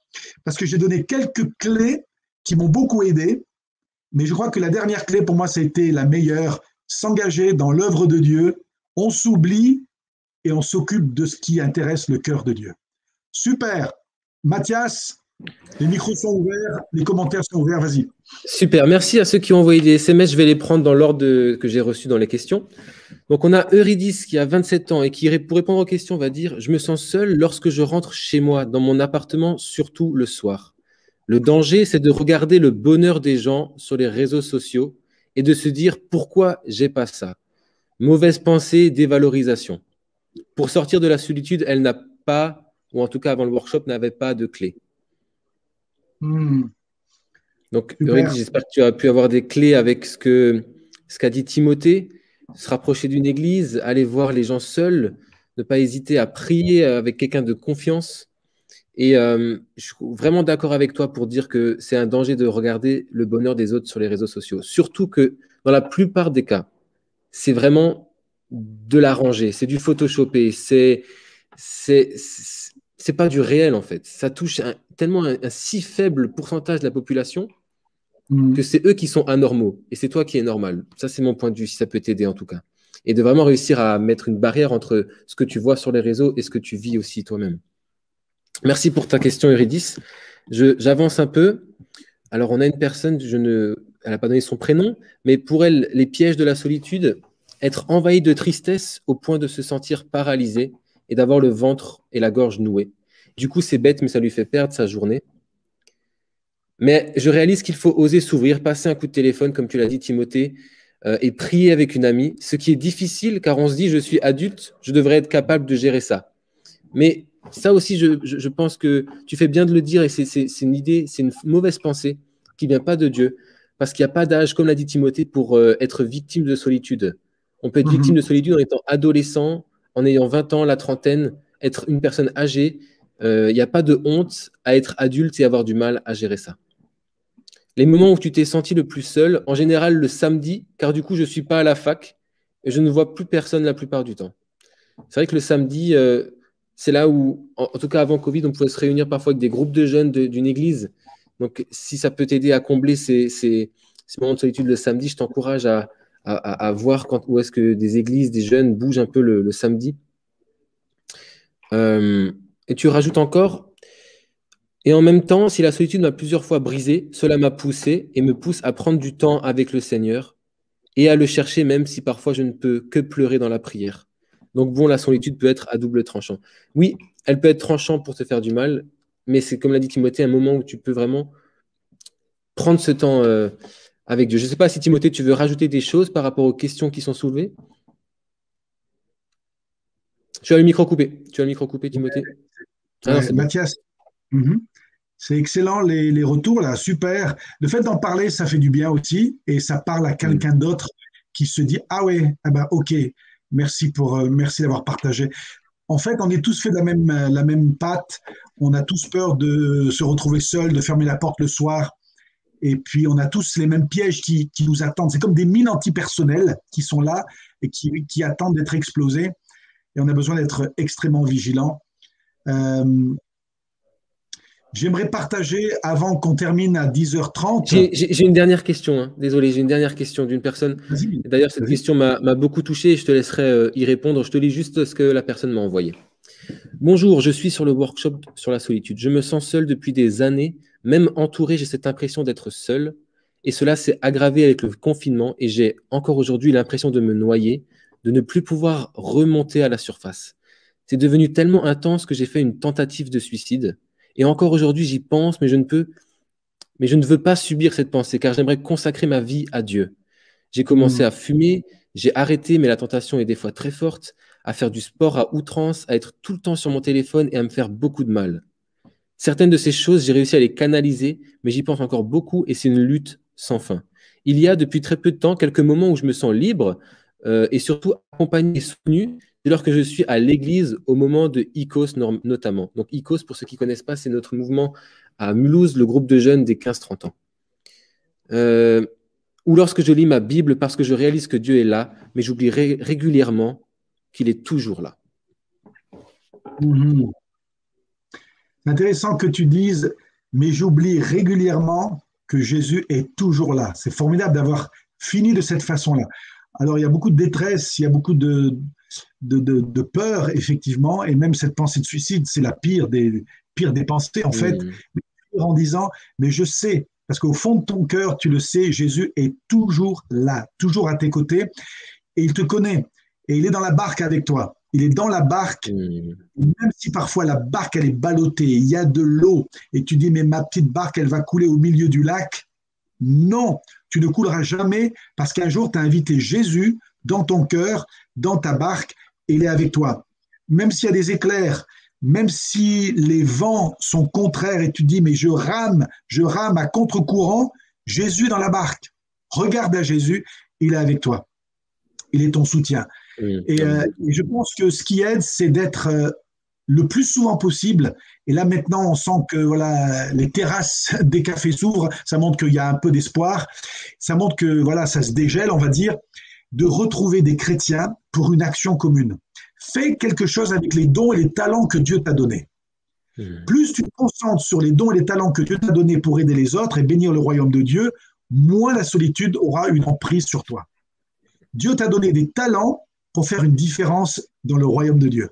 parce que j'ai donné quelques clés qui m'ont beaucoup aidé, mais je crois que la dernière clé pour moi, ça a été la meilleure, s'engager dans l'œuvre de Dieu. On s'oublie et on s'occupe de ce qui intéresse le cœur de Dieu. Super. Mathias, les micros sont ouverts, les commentaires sont ouverts, vas-y. Super, merci à ceux qui ont envoyé des SMS, je vais les prendre dans l'ordre que j'ai reçu dans les questions. Donc on a Eurydice qui a 27 ans et qui, pour répondre aux questions, va dire « Je me sens seul lorsque je rentre chez moi, dans mon appartement, surtout le soir. Le danger, c'est de regarder le bonheur des gens sur les réseaux sociaux et de se dire « Pourquoi j'ai pas ça ?» Mauvaise pensée, dévalorisation. Pour sortir de la solitude, elle n'a pas, ou en tout cas avant le workshop, n'avait pas de clé. Donc, Eurydice, j'espère que tu as pu avoir des clés avec ce qu'a dit Timothée, se rapprocher d'une église, aller voir les gens seuls, ne pas hésiter à prier avec quelqu'un de confiance. Et je suis vraiment d'accord avec toi pour dire que c'est un danger de regarder le bonheur des autres sur les réseaux sociaux. Surtout que dans la plupart des cas, c'est vraiment de l'arranger, c'est du photoshopé, c'est pas du réel en fait. Ça touche tellement un si faible pourcentage de la population que c'est eux qui sont anormaux et c'est toi qui es normal. Ça, c'est mon point de vue, si ça peut t'aider en tout cas. Et de vraiment réussir à mettre une barrière entre ce que tu vois sur les réseaux et ce que tu vis aussi toi-même. Merci pour ta question, Eurydice. J'avance un peu. Alors, on a une personne, elle n'a pas donné son prénom, mais pour elle, les pièges de la solitude, être envahi de tristesse au point de se sentir paralysé et d'avoir le ventre et la gorge noués. Du coup, c'est bête, mais ça lui fait perdre sa journée. Mais je réalise qu'il faut oser s'ouvrir, passer un coup de téléphone, comme tu l'as dit, Timothée, et prier avec une amie, ce qui est difficile car on se dit, je suis adulte, je devrais être capable de gérer ça. Mais ça aussi, je pense que tu fais bien de le dire et c'est une idée, c'est une mauvaise pensée qui ne vient pas de Dieu parce qu'il n'y a pas d'âge, comme l'a dit Timothée, pour être victime de solitude. On peut être victime de solitude en étant adolescent, en ayant 20 ans, la trentaine être une personne âgée, il n'y a pas de honte à être adulte et avoir du mal à gérer ça. Les moments où tu t'es senti le plus seul, en général le samedi, car du coup, je ne suis pas à la fac et je ne vois plus personne la plupart du temps. C'est vrai que le samedi, c'est là où, en tout cas avant Covid, on pouvait se réunir parfois avec des groupes de jeunes d'une église. Donc, si ça peut t'aider à combler ces moments de solitude le samedi, je t'encourage à voir où est-ce que des églises, des jeunes bougent un peu le samedi. Et tu rajoutes encore, et en même temps, si la solitude m'a plusieurs fois brisé, cela m'a poussé et me pousse à prendre du temps avec le Seigneur et à le chercher même si parfois je ne peux que pleurer dans la prière. Donc bon, la solitude peut être à double tranchant. Oui, elle peut être tranchante pour te faire du mal, mais c'est comme l'a dit Timothée, un moment où tu peux vraiment prendre ce temps avec Dieu. Je ne sais pas si Timothée, tu veux rajouter des choses par rapport aux questions qui sont soulevées. Tu as le micro coupé. Tu as le micro coupé, Timothée. Ah non, c'est bon. Mathias, c'est excellent les retours là, super. Le fait d'en parler, ça fait du bien aussi et ça parle à quelqu'un d'autre qui se dit ah ouais, ah bah ok, merci d'avoir partagé. En fait, on est tous faits de la même patte. On a tous peur de se retrouver seul, de fermer la porte le soir. Et puis, on a tous les mêmes pièges qui nous attendent. C'est comme des mines antipersonnelles qui sont là et qui attendent d'être explosées. Et on a besoin d'être extrêmement vigilant. Euh, J'aimerais partager, avant qu'on termine à 10h30. J'ai une dernière question. Hein. Désolé, j'ai une dernière question d'une personne. D'ailleurs, cette question m'a beaucoup touché et je te laisserai y répondre. Je te lis juste ce que la personne m'a envoyé. Bonjour, je suis sur le workshop sur la solitude. Je me sens seul depuis des années. Même entouré, j'ai cette impression d'être seul. Et cela s'est aggravé avec le confinement et j'ai encore aujourd'hui l'impression de me noyer, de ne plus pouvoir remonter à la surface. C'est devenu tellement intense que j'ai fait une tentative de suicide. Et encore aujourd'hui, j'y pense, mais je ne veux pas subir cette pensée, car j'aimerais consacrer ma vie à Dieu. J'ai commencé à fumer, j'ai arrêté, mais la tentation est des fois très forte, à faire du sport à outrance, à être tout le temps sur mon téléphone et à me faire beaucoup de mal. Certaines de ces choses, j'ai réussi à les canaliser, mais j'y pense encore beaucoup et c'est une lutte sans fin. Il y a depuis très peu de temps quelques moments où je me sens libre et surtout accompagné et soutenu dès lors que je suis à l'église au moment de ICOS notamment. Donc ICOS, pour ceux qui ne connaissent pas, c'est notre mouvement à Mulhouse, le groupe de jeunes des 15-30 ans. Ou lorsque je lis ma Bible parce que je réalise que Dieu est là, mais j'oublie régulièrement qu'il est toujours là. C'est intéressant que tu dises, mais j'oublie régulièrement que Jésus est toujours là. C'est formidable d'avoir fini de cette façon-là. Alors, il y a beaucoup de détresse, il y a beaucoup de peur, effectivement, et même cette pensée de suicide, c'est la pire des pensées, en fait, en disant, mais je sais, parce qu'au fond de ton cœur, tu le sais, Jésus est toujours là, toujours à tes côtés, et il te connaît, et il est dans la barque avec toi. Il est dans la barque, même si parfois la barque, elle est ballottée, il y a de l'eau, et tu dis, mais ma petite barque, elle va couler au milieu du lac. Non, tu ne couleras jamais, parce qu'un jour, tu as invité Jésus dans ton cœur, dans ta barque, et il est avec toi. Même s'il y a des éclairs, même si les vents sont contraires, et tu dis, mais je rame à contre-courant, Jésus dans la barque. Regarde à Jésus, il est avec toi. Il est ton soutien. Et je pense que ce qui aide, c'est d'être le plus souvent possible. Et là, maintenant, on sent que voilà, les terrasses des cafés s'ouvrent. Ça montre qu'il y a un peu d'espoir. Ça montre que voilà, ça se dégèle, on va dire, de retrouver des chrétiens pour une action commune. Fais quelque chose avec les dons et les talents que Dieu t'a donnés. Plus tu te concentres sur les dons et les talents que Dieu t'a donnés pour aider les autres et bénir le royaume de Dieu, moins la solitude aura une emprise sur toi. Dieu t'a donné des talents pour faire une différence dans le royaume de Dieu.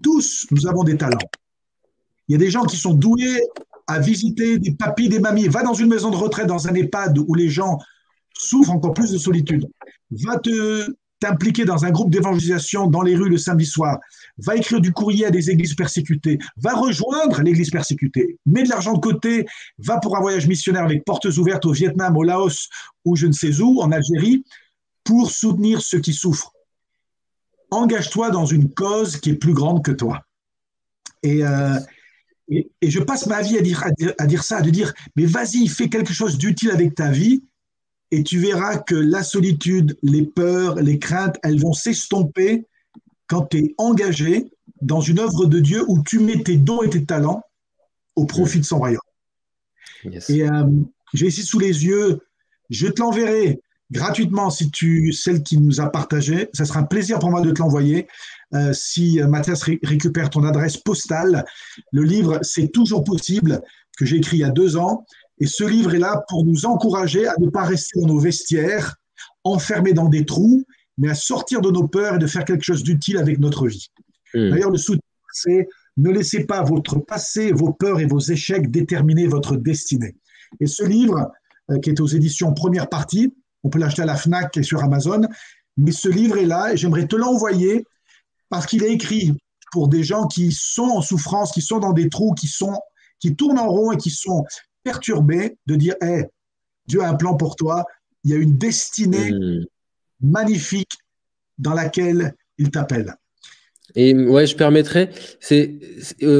Tous, nous avons des talents. Il y a des gens qui sont doués à visiter des papis, des mamies. Va dans une maison de retraite, dans un EHPAD où les gens souffrent encore plus de solitude. Va t'impliquer dans un groupe d'évangélisation dans les rues le samedi soir. Va écrire du courrier à des églises persécutées. Va rejoindre l'église persécutée. Mets de l'argent de côté. Va pour un voyage missionnaire avec portes ouvertes au Vietnam, au Laos ou je ne sais où, en Algérie, pour soutenir ceux qui souffrent. Engage-toi dans une cause qui est plus grande que toi. Et je passe ma vie à dire ça, de dire, mais vas-y, fais quelque chose d'utile avec ta vie et tu verras que la solitude, les peurs, les craintes, elles vont s'estomper quand tu es engagé dans une œuvre de Dieu où tu mets tes dons et tes talents au profit de son royaume. Yes. Et j'ai ici sous les yeux, je te l'enverrai gratuitement si celle qui nous a partagé. Ça sera un plaisir pour moi de te l'envoyer. Si Mathias récupère ton adresse postale, le livre C'est toujours possible, que j'ai écrit il y a 2 ans. Et ce livre est là pour nous encourager à ne pas rester dans nos vestiaires, enfermés dans des trous, mais à sortir de nos peurs et de faire quelque chose d'utile avec notre vie. D'ailleurs, le sous-titre, c'est Ne laissez pas votre passé, vos peurs et vos échecs déterminer votre destinée. Et ce livre, qui est aux éditions Première Partie, on peut l'acheter à la Fnac et sur Amazon, mais ce livre est là et j'aimerais te l'envoyer parce qu'il est écrit pour des gens qui sont en souffrance, qui sont dans des trous, qui tournent en rond et qui sont perturbés, de dire hey, Dieu a un plan pour toi, il y a une destinée magnifique dans laquelle il t'appelle. Et ouais, je permettrais,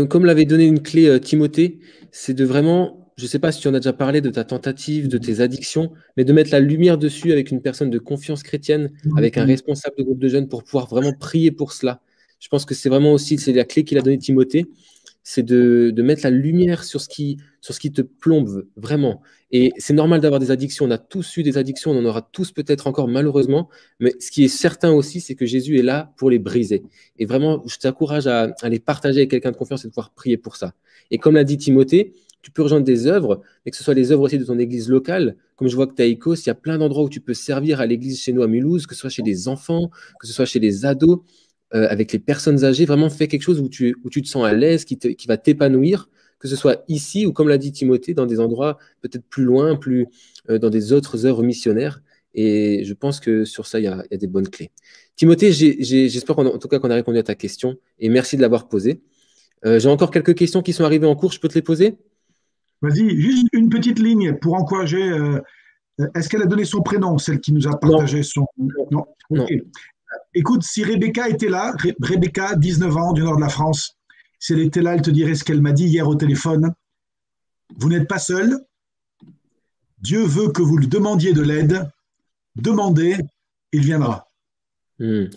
comme l'avait donné une clé Timothée, c'est de vraiment, je ne sais pas si tu en as déjà parlé de ta tentative, de tes addictions, mais de mettre la lumière dessus avec une personne de confiance chrétienne, avec un responsable de groupe de jeunes pour pouvoir vraiment prier pour cela. Je pense que c'est vraiment aussi, c'est la clé qu'il a donnée Timothée, c'est de mettre la lumière sur ce qui te plombe vraiment. Et c'est normal d'avoir des addictions. On a tous eu des addictions, on en aura tous peut-être encore malheureusement. Mais ce qui est certain aussi, c'est que Jésus est là pour les briser. Et vraiment, je t'encourage à les partager avec quelqu'un de confiance et de pouvoir prier pour ça. Et comme l'a dit Timothée, tu peux rejoindre des œuvres, mais que ce soit les œuvres aussi de ton église locale. Comme je vois que tu as Icos, il y a plein d'endroits où tu peux servir à l'église chez nous à Mulhouse, que ce soit chez les enfants, que ce soit chez les ados. Avec les personnes âgées, vraiment fais quelque chose où tu te sens à l'aise, qui va t'épanouir, que ce soit ici ou comme l'a dit Timothée, dans des endroits peut-être plus loin, dans des autres œuvres missionnaires. Et je pense que sur ça, il y a des bonnes clés. Timothée, j'espère en tout cas qu'on a répondu à ta question et merci de l'avoir posée. J'ai encore quelques questions qui sont arrivées en cours, je peux te les poser? Vas-y, juste une petite ligne pour encourager. Est-ce qu'elle a donné son prénom, celle qui nous a partagé son... Non. Ok. Écoute, si Rebecca était là, Rebecca, 19 ans, du nord de la France, si elle était là, elle te dirait ce qu'elle m'a dit hier au téléphone. Vous n'êtes pas seul. Dieu veut que vous lui demandiez de l'aide. Demandez, il viendra.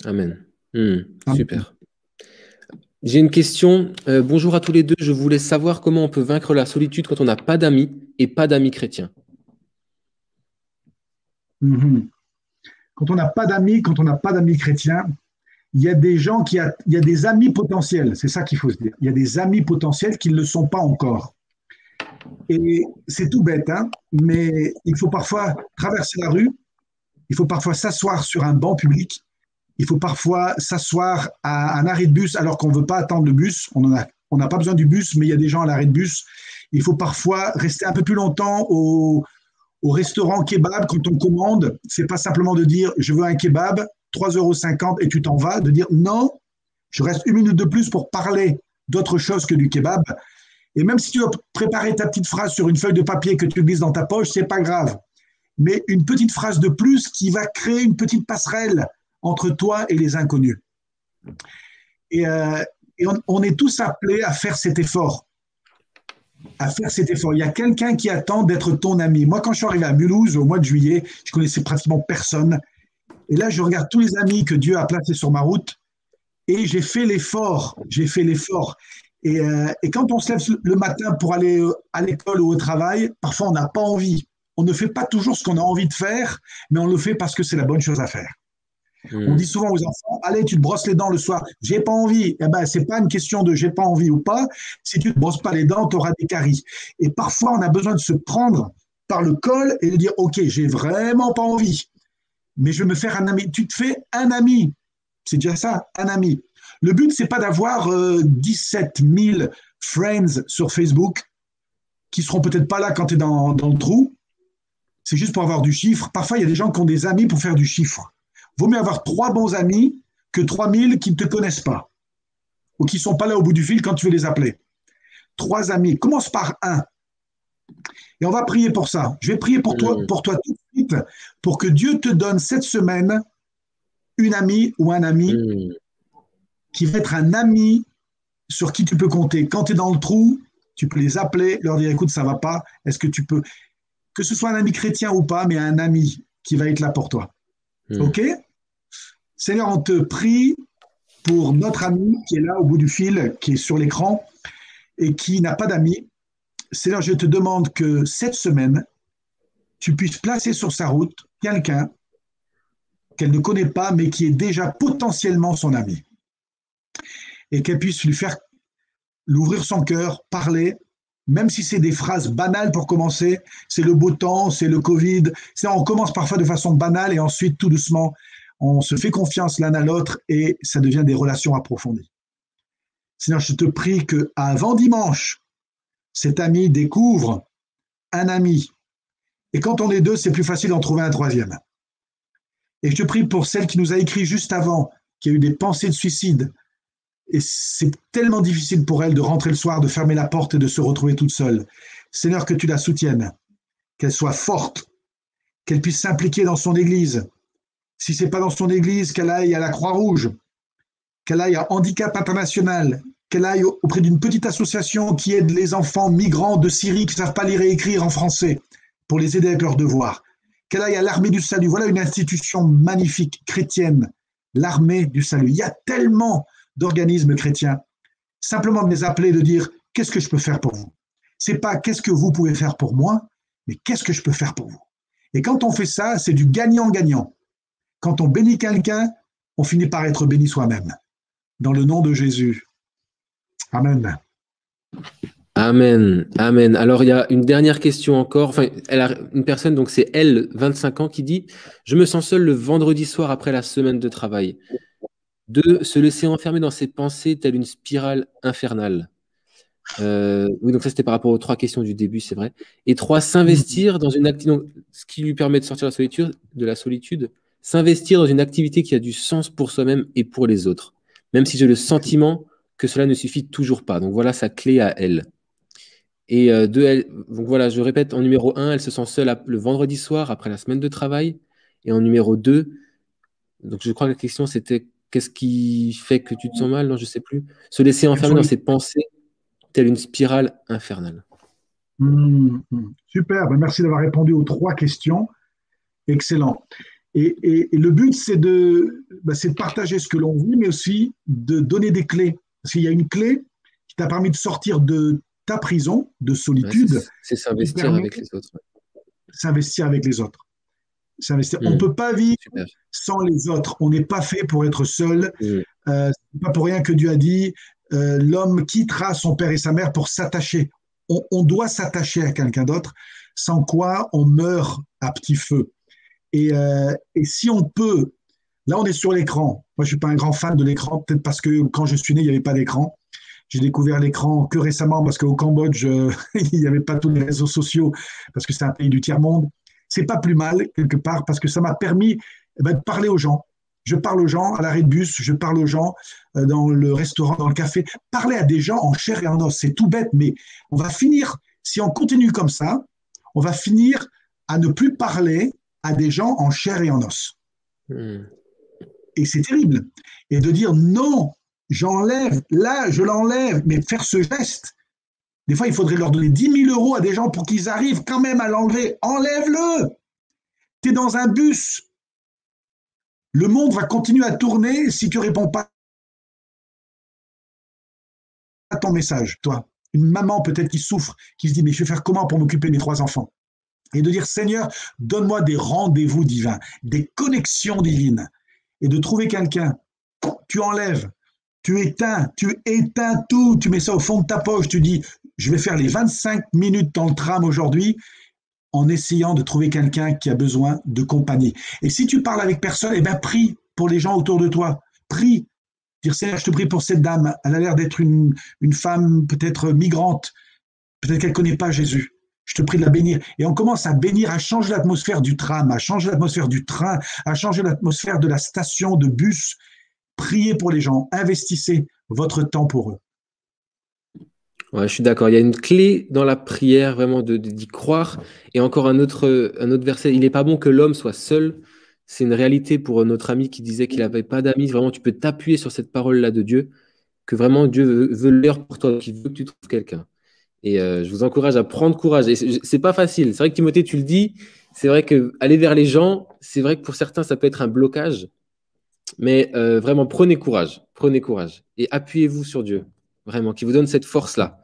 Amen. Super. J'ai une question. Bonjour à tous les deux. Je voulais savoir comment on peut vaincre la solitude quand on n'a pas d'amis et pas d'amis chrétiens. Quand on n'a pas d'amis chrétiens, il y a des gens il y a des amis potentiels, c'est ça qu'il faut se dire. Il y a des amis potentiels qui ne le sont pas encore. Et c'est tout bête, hein, mais il faut parfois traverser la rue, il faut parfois s'asseoir sur un banc public, il faut parfois s'asseoir à un arrêt de bus alors qu'on ne veut pas attendre le bus, on n'a pas besoin du bus, mais il y a des gens à l'arrêt de bus. Il faut parfois rester un peu plus longtemps au restaurant kebab, quand on commande, c'est pas simplement de dire je veux un kebab, 3,50 € et tu t'en vas, de dire non, je reste 1 minute de plus pour parler d'autre chose que du kebab. Et même si tu dois préparer ta petite phrase sur une feuille de papier que tu glisses dans ta poche, c'est pas grave. Mais une petite phrase de plus qui va créer une petite passerelle entre toi et les inconnus. Et on est tous appelés à faire cet effort. Il y a quelqu'un qui attend d'être ton ami. Moi, quand je suis arrivé à Mulhouse au mois de juillet, je connaissais pratiquement personne. Et là, je regarde tous les amis que Dieu a placés sur ma route et j'ai fait l'effort. Et quand on se lève le matin pour aller à l'école ou au travail, parfois on n'a pas envie. On ne fait pas toujours ce qu'on a envie de faire, mais on le fait parce que c'est la bonne chose à faire. On dit souvent aux enfants, allez, tu te brosses les dents le soir. J'ai pas envie. Eh ben, c'est pas une question de j'ai pas envie ou pas. Si tu te brosses pas les dents, tu auras des caries. Et parfois, on a besoin de se prendre par le col et de dire, OK, j'ai vraiment pas envie. Mais je vais me faire un ami. Tu te fais un ami. C'est déjà ça, un ami. Le but, c'est pas d'avoir 17 000 friends sur Facebook qui seront peut-être pas là quand tu es dans le trou. C'est juste pour avoir du chiffre. Parfois, il y a des gens qui ont des amis pour faire du chiffre. Vaut mieux avoir 3 bons amis que 3000 qui ne te connaissent pas ou qui ne sont pas là au bout du fil quand tu veux les appeler. 3 amis. Commence par 1. Et on va prier pour ça. Je vais prier pour toi tout de suite pour que Dieu te donne cette semaine une amie ou un ami qui va être un ami sur qui tu peux compter. Quand tu es dans le trou, tu peux les appeler, leur dire écoute, ça ne va pas. Est-ce que tu peux, que ce soit un ami chrétien ou pas, mais un ami qui va être là pour toi. OK? Seigneur, on te prie pour notre ami qui est là au bout du fil, qui est sur l'écran et qui n'a pas d'amis. Seigneur, je te demande que cette semaine, tu puisses placer sur sa route quelqu'un qu'elle ne connaît pas, mais qui est déjà potentiellement son ami. Et qu'elle puisse lui faire l'ouvrir son cœur, parler, même si c'est des phrases banales pour commencer. C'est le beau temps, c'est le Covid. On commence parfois de façon banale et ensuite, tout doucement, on se fait confiance l'un à l'autre et ça devient des relations approfondies. Seigneur, je te prie qu'avant dimanche, cet ami découvre un ami. Et quand on est deux, c'est plus facile d'en trouver un troisième. Et je te prie pour celle qui nous a écrit juste avant, qui a eu des pensées de suicide. Et c'est tellement difficile pour elle de rentrer le soir, de fermer la porte et de se retrouver toute seule. Seigneur, que tu la soutiennes, qu'elle soit forte, qu'elle puisse s'impliquer dans son église. Si ce n'est pas dans son église, qu'elle aille à la Croix-Rouge, qu'elle aille à Handicap International, qu'elle aille auprès d'une petite association qui aide les enfants migrants de Syrie qui ne savent pas lire et écrire en français pour les aider avec leurs devoirs, qu'elle aille à l'Armée du Salut. Voilà une institution magnifique, chrétienne, l'Armée du Salut. Il y a tellement d'organismes chrétiens. Simplement de les appeler, de dire « Qu'est-ce que je peux faire pour vous ?» C'est pas « Qu'est-ce que vous pouvez faire pour moi ?» mais « Qu'est-ce que je peux faire pour vous ?» Et quand on fait ça, c'est du gagnant-gagnant. Quand on bénit quelqu'un, on finit par être béni soi-même. Dans le nom de Jésus. Amen. Amen. Amen. Alors, il y a une dernière question encore. Enfin, elle a une personne, donc c'est elle, 25 ans, qui dit « Je me sens seul le vendredi soir après la semaine de travail. » 2. Se laisser enfermer dans ses pensées telle une spirale infernale. Oui, donc ça, c'était par rapport aux 3 questions du début, c'est vrai. Et 3. S'investir dans une activité, ce qui lui permet de sortir de la solitude, s'investir dans une activité qui a du sens pour soi-même et pour les autres, même si j'ai le sentiment que cela ne suffit toujours pas. Donc voilà sa clé à elle. Et 2, donc voilà, je répète, en numéro 1, elle se sent seule le vendredi soir après la semaine de travail. Et en numéro 2, donc je crois que la question c'était qu'est-ce qui fait que tu te sens mal? Non, je ne sais plus. Se laisser enfermer dans ses pensées telle une spirale infernale. Super, merci d'avoir répondu aux 3 questions. Excellent. Et le but, c'est de partager ce que l'on vit, mais aussi de donner des clés. Parce qu'il y a une clé qui t'a permis de sortir de ta prison de solitude. Ouais, c'est s'investir avec les autres. S'investir avec les autres. On ne peut pas vivre sans les autres. On n'est pas fait pour être seul. C'est pas pour rien que Dieu a dit l'homme quittera son père et sa mère pour s'attacher. On doit s'attacher à quelqu'un d'autre, sans quoi on meurt à petit feu. Et si on peut, là on est sur l'écran. Moi je suis pas un grand fan de l'écran, peut-être parce que quand je suis né il n'y avait pas d'écran. J'ai découvert l'écran que récemment parce qu'au Cambodge il n'y avait pas tous les réseaux sociaux parce que c'est un pays du tiers-monde. C'est pas plus mal quelque part parce que ça m'a permis de parler aux gens. Je parle aux gens à l'arrêt de bus, je parle aux gens dans le restaurant, dans le café. Parler à des gens en chair et en os, c'est tout bête, mais on va finir, si on continue comme ça, on va finir à ne plus parler à des gens en chair et en os. Et c'est terrible. Et de dire non, j'enlève, là, je l'enlève, mais faire ce geste. Des fois, il faudrait leur donner 10 000 € à des gens pour qu'ils arrivent quand même à l'enlever. Enlève-le. Tu es dans un bus. Le monde va continuer à tourner si tu ne réponds pas à ton message, toi. Une maman peut-être qui souffre, qui se dit, mais je vais faire comment pour m'occuper de mes 3 enfants? Et de dire, Seigneur, donne-moi des rendez-vous divins, des connexions divines. Et de trouver quelqu'un. Tu enlèves, tu éteins tout, tu mets ça au fond de ta poche, tu dis, je vais faire les 25 minutes dans le tram aujourd'hui, en essayant de trouver quelqu'un qui a besoin de compagnie. Et si tu parles avec personne, eh bien, prie pour les gens autour de toi. Prie. Dire, Seigneur, je te prie pour cette dame. Elle a l'air d'être une femme peut-être migrante. Peut-être qu'elle ne connaît pas Jésus. Je te prie de la bénir. Et on commence à bénir, à changer l'atmosphère du tram, à changer l'atmosphère du train, à changer l'atmosphère de la station de bus. Priez pour les gens. Investissez votre temps pour eux. Ouais, je suis d'accord. Il y a une clé dans la prière, vraiment, d'y croire. Et encore un autre verset. Il n'est pas bon que l'homme soit seul. C'est une réalité pour notre ami qui disait qu'il n'avait pas d'amis. Vraiment, tu peux t'appuyer sur cette parole-là de Dieu, que vraiment Dieu veut l'heure pour toi, qu'il veut que tu trouves quelqu'un. Et je vous encourage à prendre courage. Et c'est pas facile. C'est vrai que Timothée, tu le dis. C'est vrai qu'aller vers les gens, c'est vrai que pour certains, ça peut être un blocage. Mais vraiment, prenez courage. Prenez courage. Et appuyez-vous sur Dieu. Vraiment, qui vous donne cette force-là.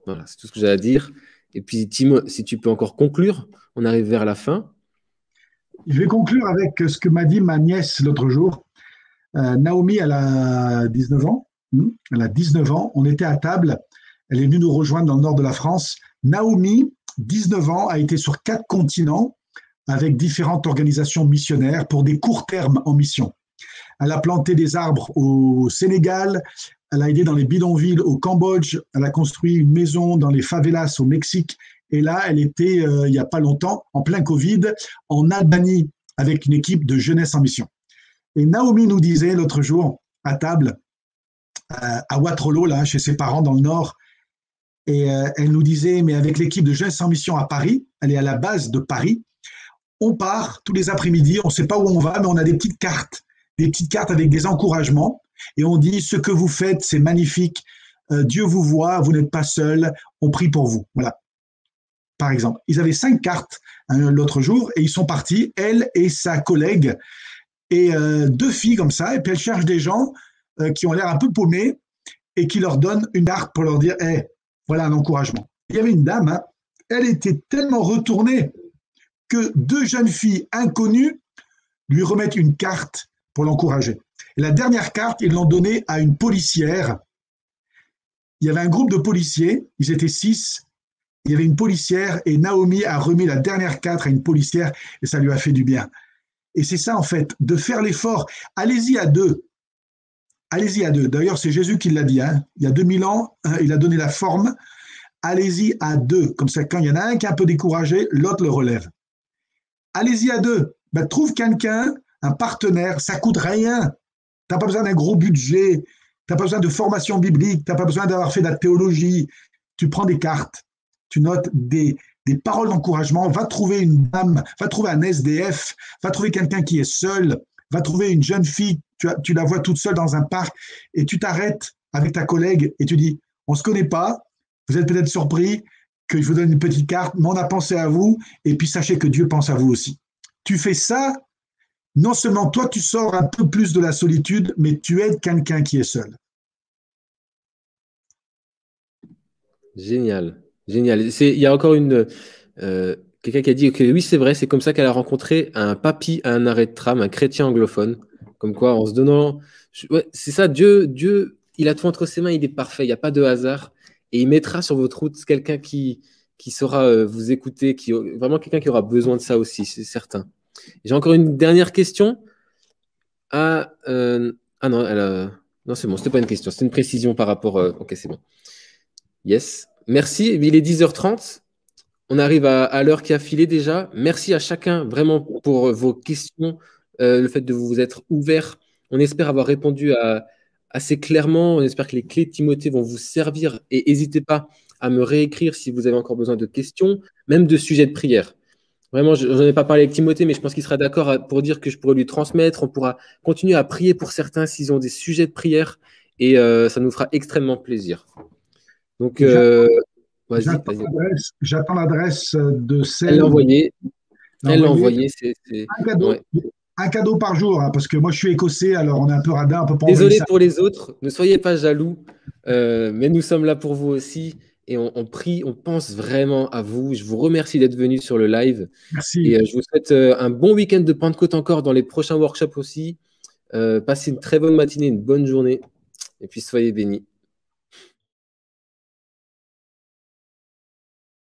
Voilà, c'est tout ce que j'ai à dire. Et puis, Tim, si tu peux encore conclure, on arrive vers la fin. Je vais conclure avec ce que m'a dit ma nièce l'autre jour. Naomi, elle a 19 ans. Elle a 19 ans. On était à table. Elle est venue nous rejoindre dans le nord de la France. Naomi, 19 ans, a été sur 4 continents avec différentes organisations missionnaires pour des courts termes en mission. Elle a planté des arbres au Sénégal, elle a aidé dans les bidonvilles au Cambodge, elle a construit une maison dans les favelas au Mexique. Et là, elle était, il n'y a pas longtemps, en plein Covid, en Albanie, avec une équipe de jeunesse en mission. Et Naomi nous disait l'autre jour, à table, à Waterloo, là, chez ses parents dans le Nord, et elle nous disait, mais avec l'équipe de jeunesse en mission à Paris, elle est à la base de Paris, on part tous les après-midi, on ne sait pas où on va, mais on a des petites cartes avec des encouragements, et on dit, ce que vous faites, c'est magnifique, Dieu vous voit, vous n'êtes pas seul, on prie pour vous. Voilà. Par exemple, ils avaient 5 cartes l'autre jour, et ils sont partis, elle et sa collègue, et 2 filles comme ça, et puis elles cherchent des gens qui ont l'air un peu paumés, et qui leur donnent une carte pour leur dire, hey, voilà un encouragement. Il y avait une dame, hein, elle était tellement retournée que 2 jeunes filles inconnues lui remettent une carte pour l'encourager. Et la dernière carte, ils l'ont donnée à une policière. Il y avait un groupe de policiers, ils étaient 6, il y avait une policière et Naomi a remis la dernière carte à une policière et ça lui a fait du bien. Et c'est ça en fait, de faire l'effort. Allez-y à 2. Allez-y à 2. D'ailleurs, c'est Jésus qui l'a dit. Hein. Il y a 2000 ans, il a donné la forme. Allez-y à 2. Comme ça, quand il y en a un qui est un peu découragé, l'autre le relève. Allez-y à 2. Ben, trouve quelqu'un, un partenaire. Ça ne coûte rien. Tu n'as pas besoin d'un gros budget. Tu n'as pas besoin de formation biblique. Tu n'as pas besoin d'avoir fait de la théologie. Tu prends des cartes. Tu notes des paroles d'encouragement. Va trouver une dame. Va trouver un SDF. Va trouver quelqu'un qui est seul. Va trouver une jeune fille. Tu la vois toute seule dans un parc et tu t'arrêtes avec ta collègue et tu dis, on ne se connaît pas, vous êtes peut-être surpris que je vous donne une petite carte, mais on a pensé à vous et puis sachez que Dieu pense à vous aussi. Tu fais ça, non seulement toi tu sors un peu plus de la solitude, mais tu aides quelqu'un qui est seul. Génial, génial. Il y a encore quelqu'un qui a dit que oui, c'est vrai, c'est comme ça qu'elle a rencontré un papy à un arrêt de tram, un chrétien anglophone. Comme quoi, en se donnant. Ouais, c'est ça, Dieu, il a tout entre ses mains, il est parfait, il n'y a pas de hasard. Et il mettra sur votre route quelqu'un qui saura vous écouter, vraiment quelqu'un qui aura besoin de ça aussi, c'est certain. J'ai encore une dernière question. Ah non, non, c'est bon, c'était pas une question, c'était une précision par rapport. Ok, c'est bon. Yes. Merci. Il est 10h30. On arrive à l'heure qui a filé déjà. Merci à chacun vraiment pour vos questions, le fait de vous être ouvert. On espère avoir répondu assez clairement. On espère que les clés de Timothée vont vous servir. Et n'hésitez pas à me réécrire si vous avez encore besoin de questions, même de sujets de prière. Vraiment, je n'en ai pas parlé avec Timothée, mais je pense qu'il sera d'accord pour dire que je pourrais lui transmettre. On pourra continuer à prier pour certains s'ils ont des sujets de prière. Et ça nous fera extrêmement plaisir. Donc, vas-y. J'attends l'adresse de celle. Elle l'a envoyé. Elle l'a envoyé. Un cadeau. Ouais. Un cadeau par jour, hein, parce que moi je suis écossais, alors on est un peu radin, on peut pas. Désolé pour les autres, ne soyez pas jaloux, mais nous sommes là pour vous aussi et on prie, on pense vraiment à vous. Je vous remercie d'être venu sur le live. Merci. Et je vous souhaite un bon week-end de Pentecôte encore dans les prochains workshops aussi. Passez une très bonne matinée, une bonne journée et puis soyez bénis.